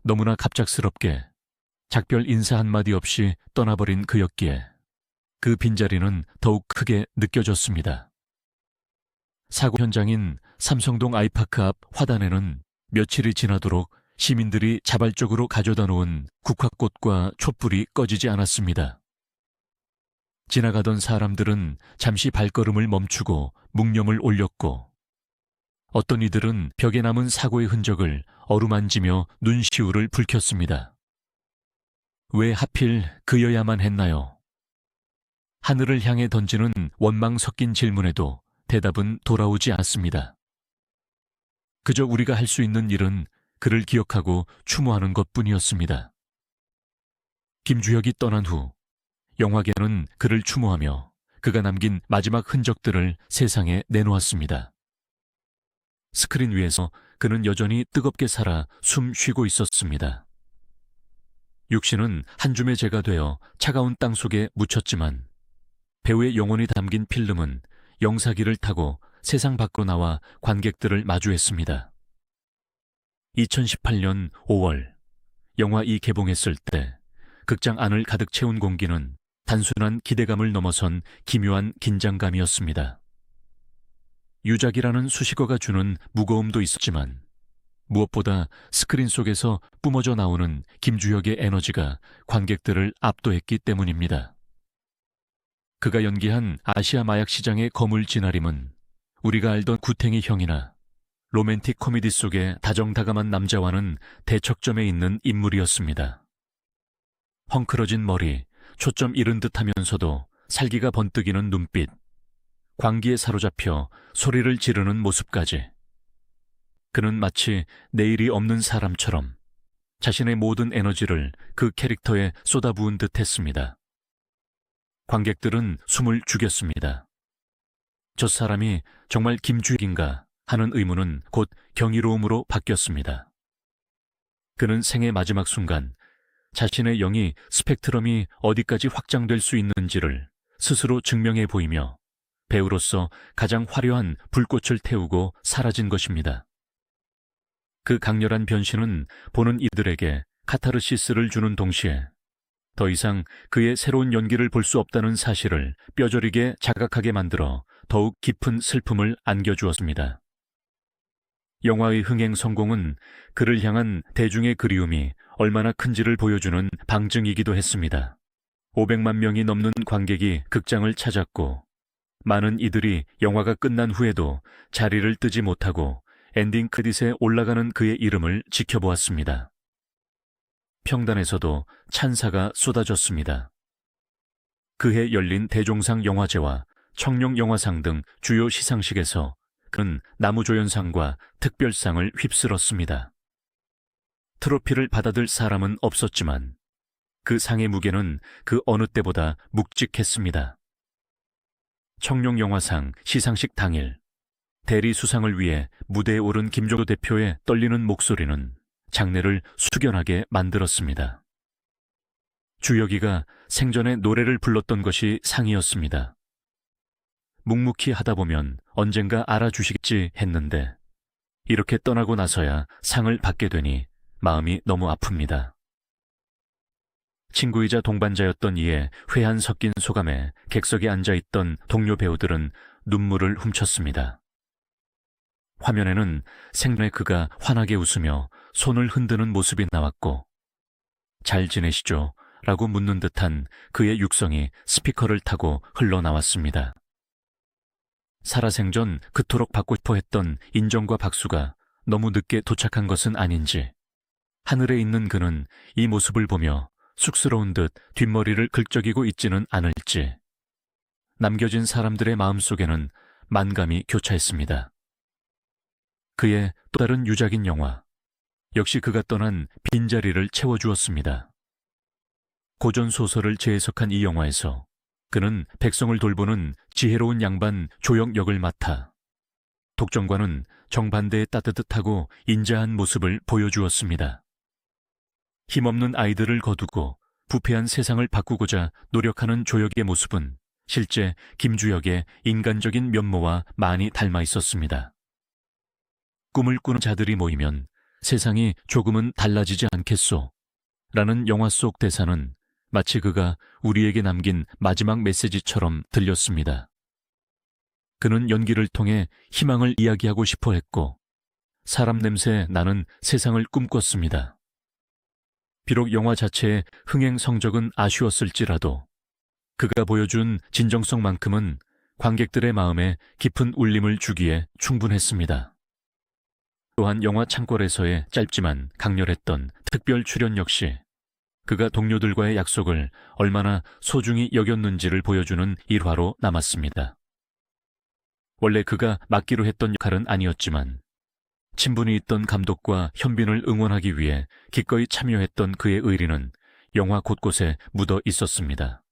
[SPEAKER 1] 너무나 갑작스럽게 작별 인사 한마디 없이 떠나버린 그였기에 그 빈자리는 더욱 크게 느껴졌습니다. 사고 현장인 삼성동 아이파크 앞 화단에는 며칠이 지나도록 시민들이 자발적으로 가져다 놓은 국화꽃과 촛불이 꺼지지 않았습니다. 지나가던 사람들은 잠시 발걸음을 멈추고 묵념을 올렸고 어떤 이들은 벽에 남은 사고의 흔적을 어루만지며 눈시울을 붉혔습니다. 왜 하필 그여야만 했나요? 하늘을 향해 던지는 원망 섞인 질문에도 대답은 돌아오지 않습니다. 그저 우리가 할 수 있는 일은 그를 기억하고 추모하는 것뿐이었습니다. 김주혁이 떠난 후 영화계는 그를 추모하며 그가 남긴 마지막 흔적들을 세상에 내놓았습니다. 스크린 위에서 그는 여전히 뜨겁게 살아 숨 쉬고 있었습니다. 육신은 한 줌의 재가 되어 차가운 땅 속에 묻혔지만 배우의 영혼이 담긴 필름은 영사기를 타고 세상 밖으로 나와 관객들을 마주했습니다. 2018년 5월 영화 이 개봉했을 때 극장 안을 가득 채운 공기는 단순한 기대감을 넘어선 기묘한 긴장감이었습니다. 유작이라는 수식어가 주는 무거움도 있었지만 무엇보다 스크린 속에서 뿜어져 나오는 김주혁의 에너지가 관객들을 압도했기 때문입니다. 그가 연기한 아시아 마약 시장의 거물 진아림은 우리가 알던 구탱이 형이나 로맨틱 코미디 속의 다정다감한 남자와는 대척점에 있는 인물이었습니다. 헝클어진 머리, 초점 잃은 듯 하면서도 살기가 번뜩이는 눈빛, 광기에 사로잡혀 소리를 지르는 모습까지. 그는 마치 내일이 없는 사람처럼 자신의 모든 에너지를 그 캐릭터에 쏟아부은 듯 했습니다. 관객들은 숨을 죽였습니다. 저 사람이 정말 김주혁인가 하는 의문은 곧 경이로움으로 바뀌었습니다. 그는 생의 마지막 순간 자신의 영이 스펙트럼이 어디까지 확장될 수 있는지를 스스로 증명해 보이며 배우로서 가장 화려한 불꽃을 태우고 사라진 것입니다. 그 강렬한 변신은 보는 이들에게 카타르시스를 주는 동시에 더 이상 그의 새로운 연기를 볼 수 없다는 사실을 뼈저리게 자각하게 만들어 더욱 깊은 슬픔을 안겨주었습니다. 영화의 흥행 성공은 그를 향한 대중의 그리움이 얼마나 큰지를 보여주는 방증이기도 했습니다. 500만 명이 넘는 관객이 극장을 찾았고 많은 이들이 영화가 끝난 후에도 자리를 뜨지 못하고 엔딩 크레딧에 올라가는 그의 이름을 지켜보았습니다. 평단에서도 찬사가 쏟아졌습니다. 그해 열린 대종상 영화제와 청룡 영화상 등 주요 시상식에서 그는 나무조연상과 특별상을 휩쓸었습니다. 트로피를 받아들 사람은 없었지만 그 상의 무게는 그 어느 때보다 묵직했습니다. 청룡 영화상 시상식 당일 대리 수상을 위해 무대에 오른 김종도 대표의 떨리는 목소리는 장내를 숙연하게 만들었습니다. 주혁이가 생전에 노래를 불렀던 것이 상이었습니다. 묵묵히 하다 보면 언젠가 알아주시겠지 했는데 이렇게 떠나고 나서야 상을 받게 되니 마음이 너무 아픕니다. 친구이자 동반자였던 이의 회한 섞인 소감에 객석에 앉아있던 동료 배우들은 눈물을 훔쳤습니다. 화면에는 생전에 그가 환하게 웃으며 손을 흔드는 모습이 나왔고 잘 지내시죠? 라고 묻는 듯한 그의 육성이 스피커를 타고 흘러나왔습니다. 살아생전 그토록 받고 싶어 했던 인정과 박수가 너무 늦게 도착한 것은 아닌지 하늘에 있는 그는 이 모습을 보며 쑥스러운 듯 뒷머리를 긁적이고 있지는 않을지 남겨진 사람들의 마음속에는 만감이 교차했습니다. 그의 또 다른 유작인 영화, 역시 그가 떠난 빈자리를 채워주었습니다. 고전소설을 재해석한 이 영화에서 그는 백성을 돌보는 지혜로운 양반 조역 역을 맡아 독정과는 정반대의 따뜻하고 인자한 모습을 보여주었습니다. 힘없는 아이들을 거두고 부패한 세상을 바꾸고자 노력하는 조역의 모습은 실제 김주혁의 인간적인 면모와 많이 닮아 있었습니다. 꿈을 꾸는 자들이 모이면 세상이 조금은 달라지지 않겠소? 라는 영화 속 대사는 마치 그가 우리에게 남긴 마지막 메시지처럼 들렸습니다. 그는 연기를 통해 희망을 이야기하고 싶어 했고 사람 냄새 나는 세상을 꿈꿨습니다. 비록 영화 자체의 흥행 성적은 아쉬웠을지라도 그가 보여준 진정성만큼은 관객들의 마음에 깊은 울림을 주기에 충분했습니다. 또한 영화 창궐에서의 짧지만 강렬했던 특별 출연 역시 그가 동료들과의 약속을 얼마나 소중히 여겼는지를 보여주는 일화로 남았습니다. 원래 그가 맡기로 했던 역할은 아니었지만 친분이 있던 감독과 현빈을 응원하기 위해 기꺼이 참여했던 그의 의리는 영화 곳곳에 묻어 있었습니다.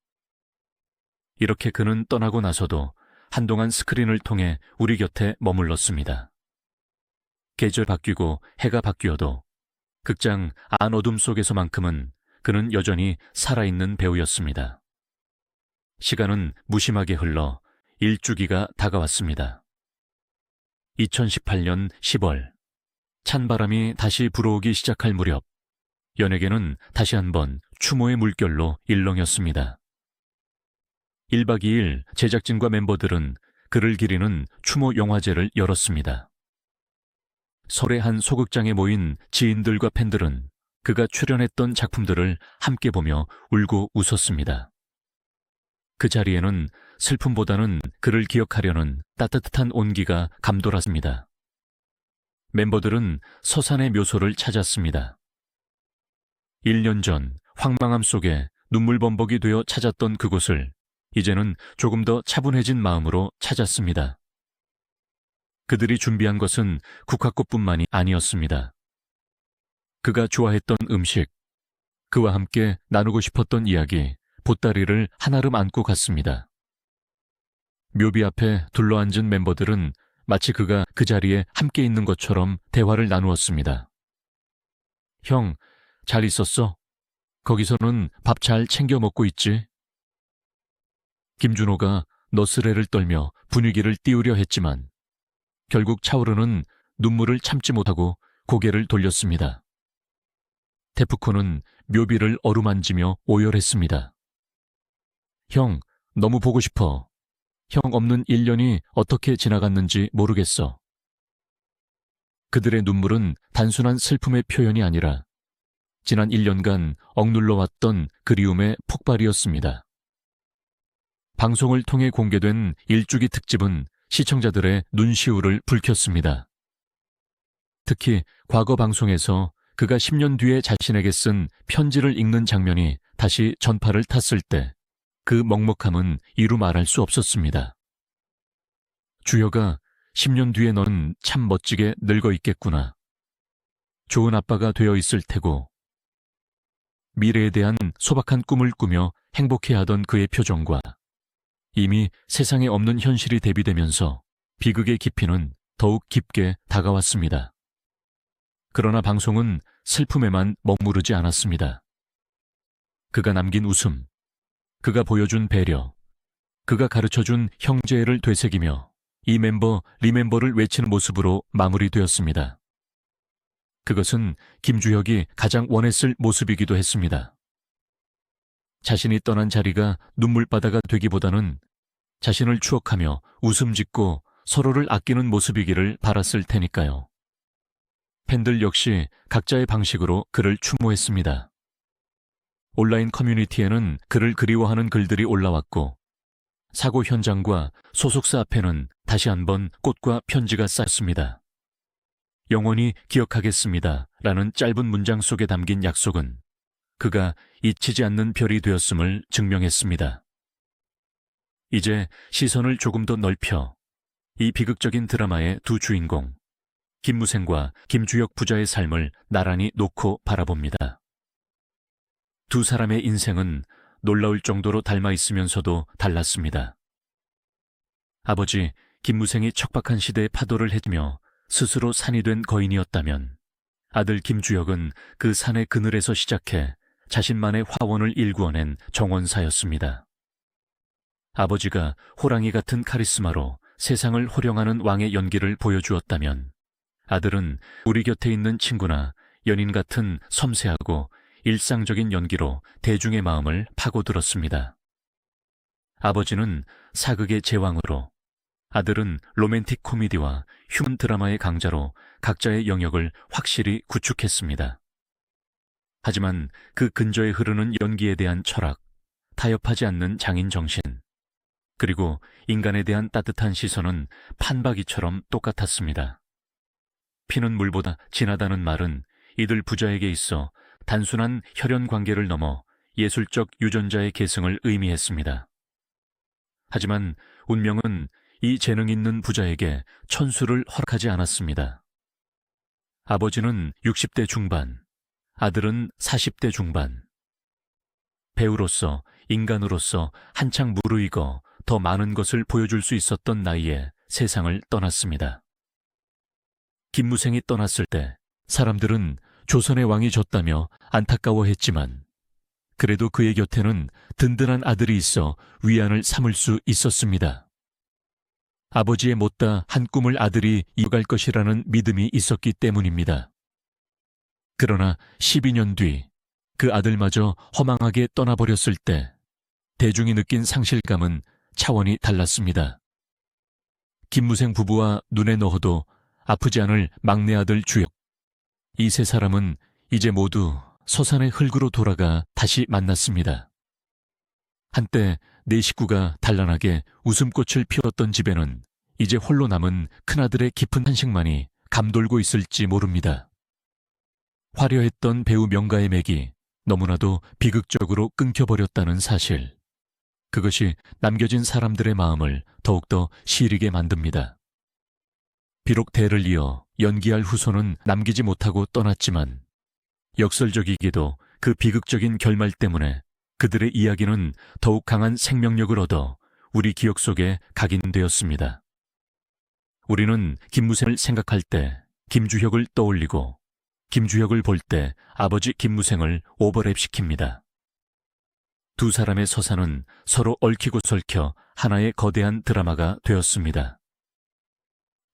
[SPEAKER 1] 이렇게 그는 떠나고 나서도 한동안 스크린을 통해 우리 곁에 머물렀습니다. 계절 바뀌고 해가 바뀌어도 극장 안어둠 속에서만큼은 그는 여전히 살아있는 배우였습니다. 시간은 무심하게 흘러 일주기가 다가왔습니다. 2018년 10월, 찬바람이 다시 불어오기 시작할 무렵 연예계는 다시 한번 추모의 물결로 일렁였습니다. 1박 2일 제작진과 멤버들은 그를 기리는 추모 영화제를 열었습니다. 서울의 한 소극장에 모인 지인들과 팬들은 그가 출연했던 작품들을 함께 보며 울고 웃었습니다. 그 자리에는 슬픔보다는 그를 기억하려는 따뜻한 온기가 감돌았습니다. 멤버들은 서산의 묘소를 찾았습니다. 1년 전 황망함 속에 눈물범벅이 되어 찾았던 그곳을 이제는 조금 더 차분해진 마음으로 찾았습니다. 그들이 준비한 것은 국화꽃뿐만이 아니었습니다. 그가 좋아했던 음식, 그와 함께 나누고 싶었던 이야기, 보따리를 한아름 안고 갔습니다. 묘비 앞에 둘러앉은 멤버들은 마치 그가 그 자리에 함께 있는 것처럼 대화를 나누었습니다. 형, 잘 있었어? 거기서는 밥 잘 챙겨 먹고 있지? 김준호가 너스레를 떨며 분위기를 띄우려 했지만 결국 차오르는 눈물을 참지 못하고 고개를 돌렸습니다. 테프코는 묘비를 어루만지며 오열했습니다. 형, 너무 보고 싶어. 형 없는 1년이 어떻게 지나갔는지 모르겠어. 그들의 눈물은 단순한 슬픔의 표현이 아니라 지난 1년간 억눌러 왔던 그리움의 폭발이었습니다. 방송을 통해 공개된 일주기 특집은 시청자들의 눈시울을 붉혔습니다. 특히 과거 방송에서 그가 10년 뒤에 자신에게 쓴 편지를 읽는 장면이 다시 전파를 탔을 때 그 먹먹함은 이루 말할 수 없었습니다. 주여가 10년 뒤에 넌 참 멋지게 늙어 있겠구나. 좋은 아빠가 되어 있을 테고. 미래에 대한 소박한 꿈을 꾸며 행복해하던 그의 표정과 이미 세상에 없는 현실이 대비되면서 비극의 깊이는 더욱 깊게 다가왔습니다. 그러나 방송은 슬픔에만 머무르지 않았습니다. 그가 남긴 웃음, 그가 보여준 배려, 그가 가르쳐준 형제애를 되새기며 이 멤버, 리멤버를 외치는 모습으로 마무리되었습니다. 그것은 김주혁이 가장 원했을 모습이기도 했습니다. 자신이 떠난 자리가 눈물바다가 되기보다는 자신을 추억하며 웃음 짓고 서로를 아끼는 모습이기를 바랐을 테니까요. 팬들 역시 각자의 방식으로 그를 추모했습니다. 온라인 커뮤니티에는 그를 그리워하는 글들이 올라왔고 사고 현장과 소속사 앞에는 다시 한번 꽃과 편지가 쌓였습니다. 영원히 기억하겠습니다 라는 짧은 문장 속에 담긴 약속은 그가 잊히지 않는 별이 되었음을 증명했습니다. 이제 시선을 조금 더 넓혀 이 비극적인 드라마의 두 주인공 김무생과 김주혁 부자의 삶을 나란히 놓고 바라봅니다. 두 사람의 인생은 놀라울 정도로 닮아 있으면서도 달랐습니다. 아버지 김무생이 척박한 시대의 파도를 헤치며 스스로 산이 된 거인이었다면 아들 김주혁은 그 산의 그늘에서 시작해 자신만의 화원을 일구어낸 정원사였습니다. 아버지가 호랑이 같은 카리스마로 세상을 호령하는 왕의 연기를 보여주었다면 아들은 우리 곁에 있는 친구나 연인 같은 섬세하고 일상적인 연기로 대중의 마음을 파고들었습니다. 아버지는 사극의 제왕으로, 아들은 로맨틱 코미디와 휴먼 드라마의 강자로 각자의 영역을 확실히 구축했습니다. 하지만 그 근저에 흐르는 연기에 대한 철학, 타협하지 않는 장인 정신, 그리고 인간에 대한 따뜻한 시선은 판박이처럼 똑같았습니다. 피는 물보다 진하다는 말은 이들 부자에게 있어 단순한 혈연 관계를 넘어 예술적 유전자의 계승을 의미했습니다. 하지만 운명은 이 재능 있는 부자에게 천수를 허락하지 않았습니다. 아버지는 60대 중반, 아들은 40대 중반. 배우로서, 인간으로서 한창 무르익어 더 많은 것을 보여줄 수 있었던 나이에 세상을 떠났습니다. 김무생이 떠났을 때 사람들은 조선의 왕이 졌다며 안타까워했지만 그래도 그의 곁에는 든든한 아들이 있어 위안을 삼을 수 있었습니다. 아버지의 못다 한 꿈을 아들이 이어갈 것이라는 믿음이 있었기 때문입니다. 그러나 12년 뒤 그 아들마저 허망하게 떠나버렸을 때 대중이 느낀 상실감은 차원이 달랐습니다. 김무생 부부와 눈에 넣어도 아프지 않을 막내 아들 주혁. 이 세 사람은 이제 모두 서산의 흙으로 돌아가 다시 만났습니다. 한때 네 식구가 단란하게 웃음꽃을 피웠던 집에는 이제 홀로 남은 큰아들의 깊은 한식만이 감돌고 있을지 모릅니다. 화려했던 배우 명가의 맥이 너무나도 비극적으로 끊겨버렸다는 사실. 그것이 남겨진 사람들의 마음을 더욱더 시리게 만듭니다. 비록 대를 이어 연기할 후손은 남기지 못하고 떠났지만 역설적이게도 그 비극적인 결말 때문에 그들의 이야기는 더욱 강한 생명력을 얻어 우리 기억 속에 각인되었습니다. 우리는 김무생을 생각할 때 김주혁을 떠올리고 김주혁을 볼 때 아버지 김무생을 오버랩시킵니다. 두 사람의 서사는 서로 얽히고 설켜 하나의 거대한 드라마가 되었습니다.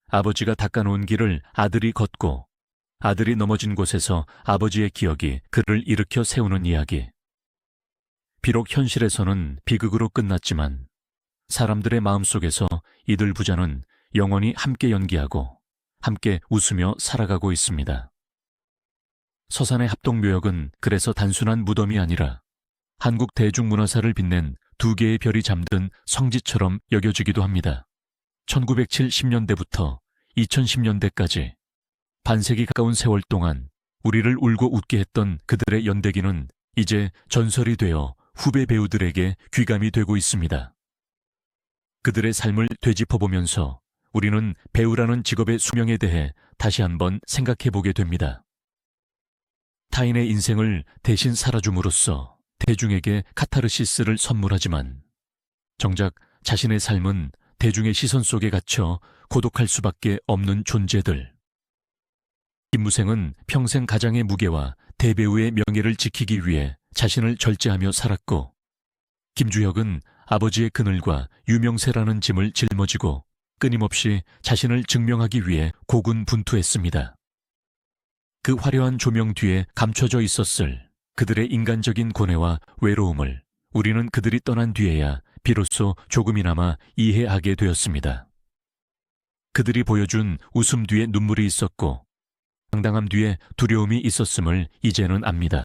[SPEAKER 1] 아버지가 닦아놓은 길을 아들이 걷고 아들이 넘어진 곳에서 아버지의 기억이 그를 일으켜 세우는 이야기. 비록 현실에서는 비극으로 끝났지만 사람들의 마음속에서 이들 부자는 영원히 함께 연기하고 함께 웃으며 살아가고 있습니다. 서산의 합동묘역은 그래서 단순한 무덤이 아니라 한국 대중문화사를 빛낸 두 개의 별이 잠든 성지처럼 여겨지기도 합니다. 1970년대부터 2010년대까지 반세기 가까운 세월 동안 우리를 울고 웃게 했던 그들의 연대기는 이제 전설이 되어 후배 배우들에게 귀감이 되고 있습니다. 그들의 삶을 되짚어보면서 우리는 배우라는 직업의 수명에 대해 다시 한번 생각해보게 됩니다. 타인의 인생을 대신 살아줌으로써 대중에게 카타르시스를 선물하지만 정작 자신의 삶은 대중의 시선 속에 갇혀 고독할 수밖에 없는 존재들. 김무생은 평생 가장의 무게와 대배우의 명예를 지키기 위해 자신을 절제하며 살았고 김주혁은 아버지의 그늘과 유명세라는 짐을 짊어지고 끊임없이 자신을 증명하기 위해 고군분투했습니다. 그 화려한 조명 뒤에 감춰져 있었을 그들의 인간적인 고뇌와 외로움을 우리는 그들이 떠난 뒤에야 비로소 조금이나마 이해하게 되었습니다. 그들이 보여준 웃음 뒤에 눈물이 있었고 당당함 뒤에 두려움이 있었음을 이제는 압니다.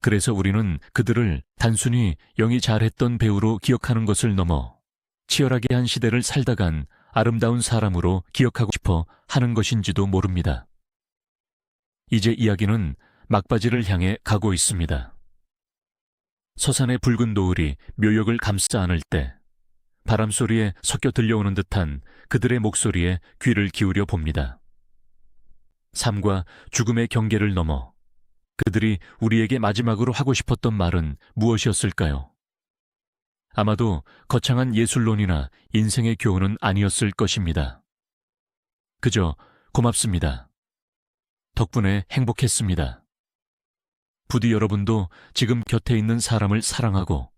[SPEAKER 1] 그래서 우리는 그들을 단순히 영이 잘했던 배우로 기억하는 것을 넘어 치열하게 한 시대를 살다 간 아름다운 사람으로 기억하고 싶어 하는 것인지도 모릅니다. 이제 이야기는 막바지를 향해 가고 있습니다. 서산의 붉은 노을이 묘역을 감싸 안을 때 바람소리에 섞여 들려오는 듯한 그들의 목소리에 귀를 기울여 봅니다. 삶과 죽음의 경계를 넘어 그들이 우리에게 마지막으로 하고 싶었던 말은 무엇이었을까요? 아마도 거창한 예술론이나 인생의 교훈은 아니었을 것입니다. 그저 고맙습니다. 덕분에 행복했습니다. 부디 여러분도 지금 곁에 있는 사람을 사랑하고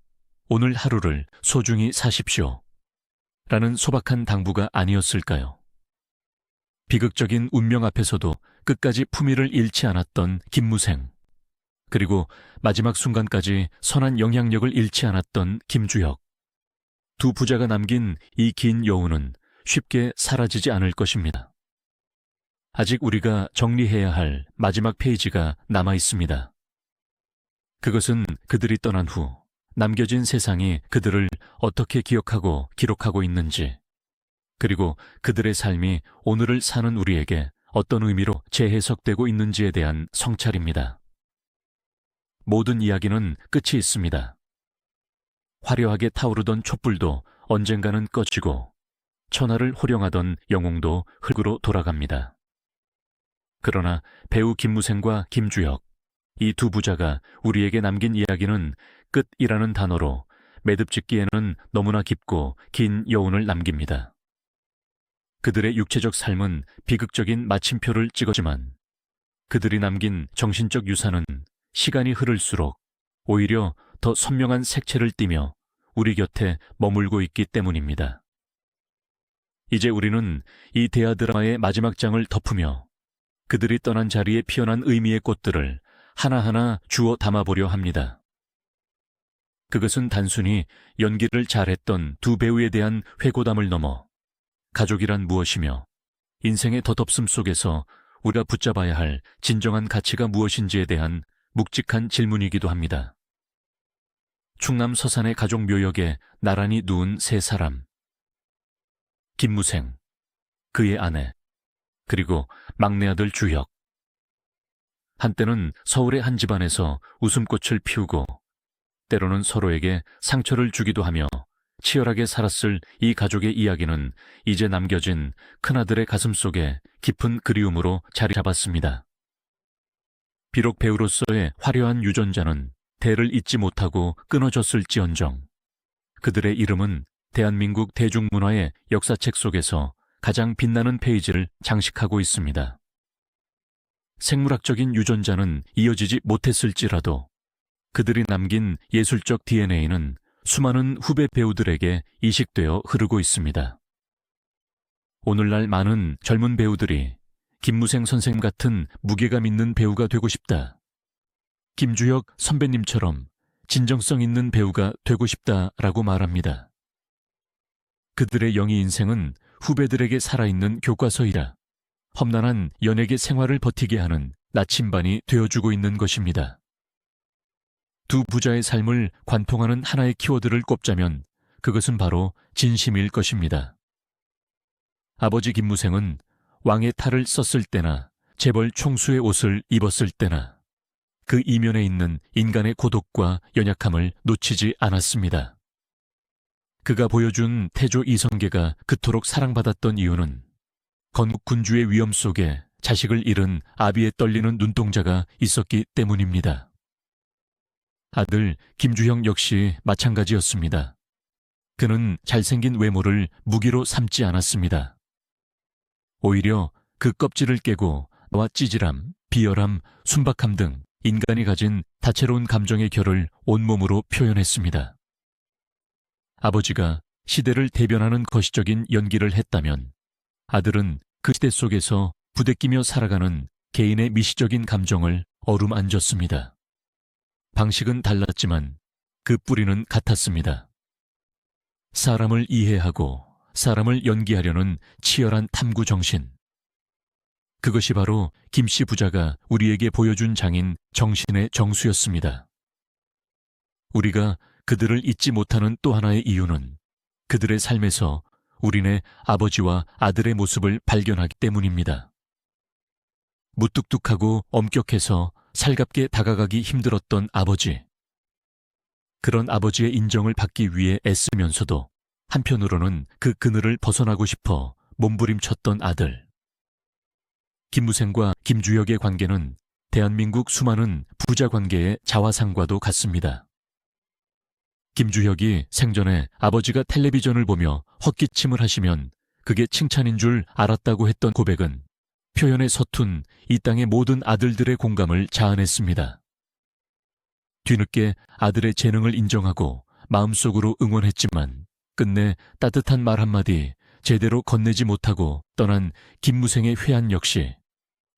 [SPEAKER 1] 오늘 하루를 소중히 사십시오. 라는 소박한 당부가 아니었을까요? 비극적인 운명 앞에서도 끝까지 품위를 잃지 않았던 김무생, 그리고 마지막 순간까지 선한 영향력을 잃지 않았던 김주혁. 두 부자가 남긴 이 긴 여운은 쉽게 사라지지 않을 것입니다. 아직 우리가 정리해야 할 마지막 페이지가 남아 있습니다. 그것은 그들이 떠난 후 남겨진 세상이 그들을 어떻게 기억하고 기록하고 있는지, 그리고 그들의 삶이 오늘을 사는 우리에게 어떤 의미로 재해석되고 있는지에 대한 성찰입니다. 모든 이야기는 끝이 있습니다. 화려하게 타오르던 촛불도 언젠가는 꺼지고 천하를 호령하던 영웅도 흙으로 돌아갑니다. 그러나 배우 김무생과 김주혁, 이 두 부자가 우리에게 남긴 이야기는 끝이라는 단어로 매듭짓기에는 너무나 깊고 긴 여운을 남깁니다. 그들의 육체적 삶은 비극적인 마침표를 찍었지만 그들이 남긴 정신적 유산은 시간이 흐를수록 오히려 더 선명한 색채를 띠며 우리 곁에 머물고 있기 때문입니다. 이제 우리는 이 대하 드라마의 마지막 장을 덮으며 그들이 떠난 자리에 피어난 의미의 꽃들을 하나하나 주워 담아보려 합니다. 그것은 단순히 연기를 잘했던 두 배우에 대한 회고담을 넘어 가족이란 무엇이며 인생의 덧없음 속에서 우리가 붙잡아야 할 진정한 가치가 무엇인지에 대한 묵직한 질문이기도 합니다. 충남 서산의 가족 묘역에 나란히 누운 세 사람. 김무생, 그의 아내, 그리고 막내 아들 주혁. 한때는 서울의 한 집안에서 웃음꽃을 피우고 때로는 서로에게 상처를 주기도 하며 치열하게 살았을 이 가족의 이야기는 이제 남겨진 큰아들의 가슴속에 깊은 그리움으로 자리 잡았습니다. 비록 배우로서의 화려한 유전자는 대를 잇지 못하고 끊어졌을지언정 그들의 이름은 대한민국 대중문화의 역사책 속에서 가장 빛나는 페이지를 장식하고 있습니다. 생물학적인 유전자는 이어지지 못했을지라도 그들이 남긴 예술적 DNA는 수많은 후배 배우들에게 이식되어 흐르고 있습니다. 오늘날 많은 젊은 배우들이 김무생 선생 같은 무게감 있는 배우가 되고 싶다. 김주혁 선배님처럼 진정성 있는 배우가 되고 싶다라고 말합니다. 그들의 영희 인생은 후배들에게 살아있는 교과서이라 험난한 연예계 생활을 버티게 하는 나침반이 되어주고 있는 것입니다. 두 부자의 삶을 관통하는 하나의 키워드를 꼽자면 그것은 바로 진심일 것입니다. 아버지 김무생은 왕의 탈을 썼을 때나 재벌 총수의 옷을 입었을 때나 그 이면에 있는 인간의 고독과 연약함을 놓치지 않았습니다. 그가 보여준 태조 이성계가 그토록 사랑받았던 이유는 건국 군주의 위험 속에 자식을 잃은 아비의 떨리는 눈동자가 있었기 때문입니다. 아들 김주형 역시 마찬가지였습니다. 그는 잘생긴 외모를 무기로 삼지 않았습니다. 오히려 그 껍질을 깨고 나와 찌질함, 비열함, 순박함 등 인간이 가진 다채로운 감정의 결을 온몸으로 표현했습니다. 아버지가 시대를 대변하는 거시적인 연기를 했다면 아들은 그 시대 속에서 부대끼며 살아가는 개인의 미시적인 감정을 어루만졌습니다. 방식은 달랐지만 그 뿌리는 같았습니다. 사람을 이해하고 사람을 연기하려는 치열한 탐구 정신. 그것이 바로 김씨 부자가 우리에게 보여준 장인 정신의 정수였습니다. 우리가 그들을 잊지 못하는 또 하나의 이유는 그들의 삶에서 우리네 아버지와 아들의 모습을 발견하기 때문입니다. 무뚝뚝하고 엄격해서 살갑게 다가가기 힘들었던 아버지. 그런 아버지의 인정을 받기 위해 애쓰면서도 한편으로는 그 그늘을 벗어나고 싶어 몸부림쳤던 아들. 김무생과 김주혁의 관계는 대한민국 수많은 부자 관계의 자화상과도 같습니다. 김주혁이 생전에 아버지가 텔레비전을 보며 헛기침을 하시면 그게 칭찬인 줄 알았다고 했던 고백은 표현에 서툰 이 땅의 모든 아들들의 공감을 자아냈습니다. 뒤늦게 아들의 재능을 인정하고 마음속으로 응원했지만 끝내 따뜻한 말 한마디 제대로 건네지 못하고 떠난 김무생의 회한 역시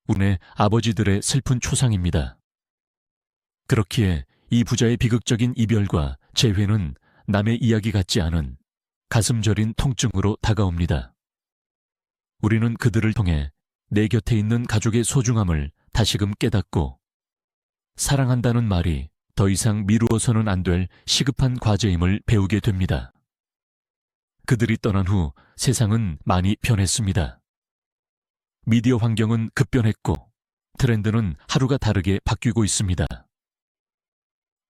[SPEAKER 1] 우리네 아버지들의 슬픈 초상입니다. 그렇기에 이 부자의 비극적인 이별과 재회는 남의 이야기 같지 않은 가슴 저린 통증으로 다가옵니다. 우리는 그들을 통해 내 곁에 있는 가족의 소중함을 다시금 깨닫고 사랑한다는 말이 더 이상 미루어서는 안 될 시급한 과제임을 배우게 됩니다. 그들이 떠난 후 세상은 많이 변했습니다. 미디어 환경은 급변했고 트렌드는 하루가 다르게 바뀌고 있습니다.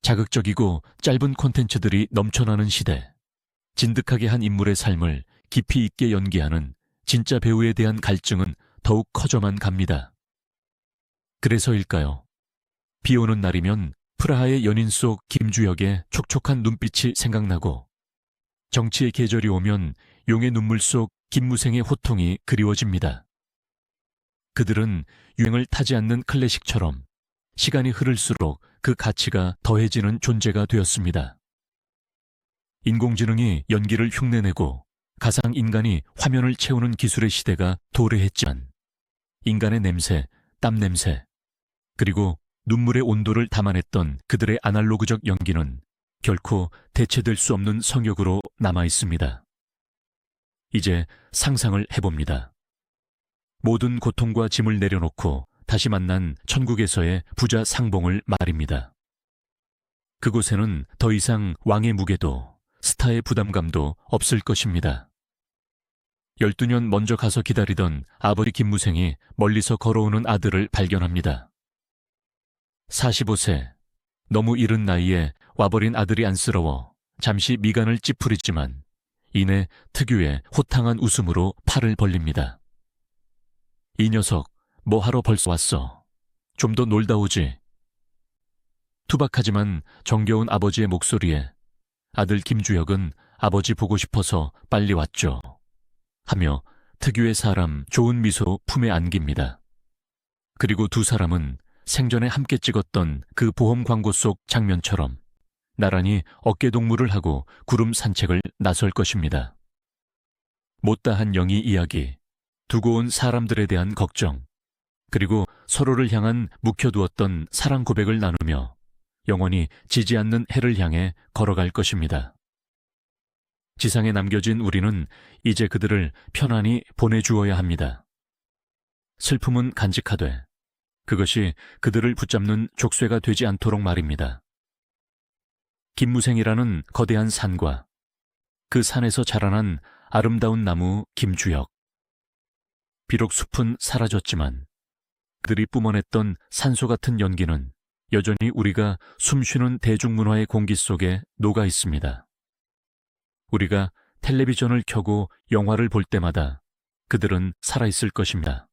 [SPEAKER 1] 자극적이고 짧은 콘텐츠들이 넘쳐나는 시대, 진득하게 한 인물의 삶을 깊이 있게 연기하는 진짜 배우에 대한 갈증은 더욱 커져만 갑니다. 그래서일까요? 비 오는 날이면 프라하의 연인 속 김주혁의 촉촉한 눈빛이 생각나고 정치의 계절이 오면 용의 눈물 속 김무생의 호통이 그리워집니다. 그들은 유행을 타지 않는 클래식처럼 시간이 흐를수록 그 가치가 더해지는 존재가 되었습니다. 인공지능이 연기를 흉내내고 가상인간이 화면을 채우는 기술의 시대가 도래했지만 인간의 냄새, 땀 냄새, 그리고 눈물의 온도를 담아냈던 그들의 아날로그적 연기는 결코 대체될 수 없는 성역으로 남아 있습니다. 이제 상상을 해봅니다. 모든 고통과 짐을 내려놓고 다시 만난 천국에서의 부자 상봉을 말입니다. 그곳에는 더 이상 왕의 무게도 스타의 부담감도 없을 것입니다. 12년 먼저 가서 기다리던 아버지 김무생이 멀리서 걸어오는 아들을 발견합니다. 45세, 너무 이른 나이에 와버린 아들이 안쓰러워 잠시 미간을 찌푸리지만 이내 특유의 호탕한 웃음으로 팔을 벌립니다. 이 녀석, 뭐 하러 벌써 왔어? 좀 더 놀다 오지. 투박하지만 정겨운 아버지의 목소리에 아들 김주혁은 아버지 보고 싶어서 빨리 왔죠. 하며 특유의 사람 좋은 미소 품에 안깁니다. 그리고 두 사람은 생전에 함께 찍었던 그 보험 광고 속 장면처럼 나란히 어깨동무를 하고 구름 산책을 나설 것입니다. 못다한 영희 이야기, 두고 온 사람들에 대한 걱정, 그리고 서로를 향한 묵혀두었던 사랑 고백을 나누며 영원히 지지 않는 해를 향해 걸어갈 것입니다. 지상에 남겨진 우리는 이제 그들을 편안히 보내주어야 합니다. 슬픔은 간직하되 그것이 그들을 붙잡는 족쇄가 되지 않도록 말입니다. 김무생이라는 거대한 산과 그 산에서 자라난 아름다운 나무 김주혁. 비록 숲은 사라졌지만 그들이 뿜어냈던 산소 같은 연기는 여전히 우리가 숨쉬는 대중문화의 공기 속에 녹아 있습니다. 우리가 텔레비전을 켜고 영화를 볼 때마다 그들은 살아있을 것입니다.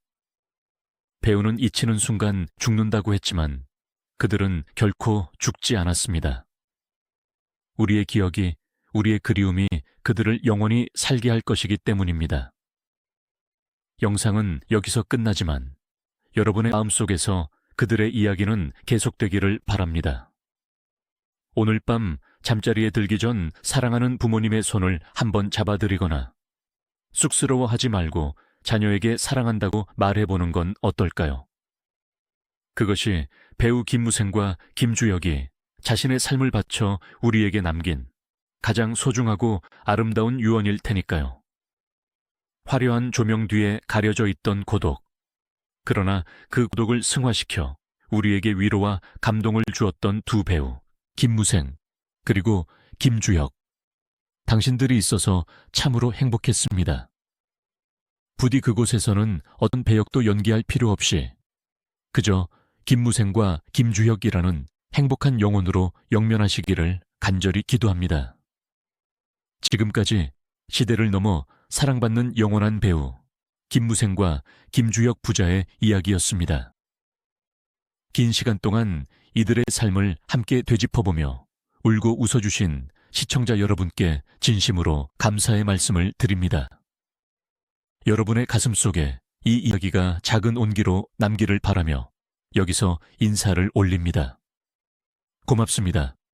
[SPEAKER 1] 배우는 잊히는 순간 죽는다고 했지만 그들은 결코 죽지 않았습니다. 우리의 기억이, 우리의 그리움이 그들을 영원히 살게 할 것이기 때문입니다. 영상은 여기서 끝나지만 여러분의 마음속에서 그들의 이야기는 계속되기를 바랍니다. 오늘 밤 잠자리에 들기 전 사랑하는 부모님의 손을 한번 잡아드리거나 쑥스러워하지 말고 자녀에게 사랑한다고 말해보는 건 어떨까요? 그것이 배우 김무생과 김주혁이 자신의 삶을 바쳐 우리에게 남긴 가장 소중하고 아름다운 유언일 테니까요. 화려한 조명 뒤에 가려져 있던 고독, 그러나 그 고독을 승화시켜 우리에게 위로와 감동을 주었던 두 배우, 김무생 그리고 김주혁. 당신들이 있어서 참으로 행복했습니다. 부디 그곳에서는 어떤 배역도 연기할 필요 없이 그저 김무생과 김주혁이라는 행복한 영혼으로 영면하시기를 간절히 기도합니다. 지금까지 시대를 넘어 사랑받는 영원한 배우 김무생과 김주혁 부자의 이야기였습니다. 긴 시간 동안 이들의 삶을 함께 되짚어보며 울고 웃어주신 시청자 여러분께 진심으로 감사의 말씀을 드립니다. 여러분의 가슴 속에 이 이야기가 작은 온기로 남기를 바라며 여기서 인사를 올립니다. 고맙습니다.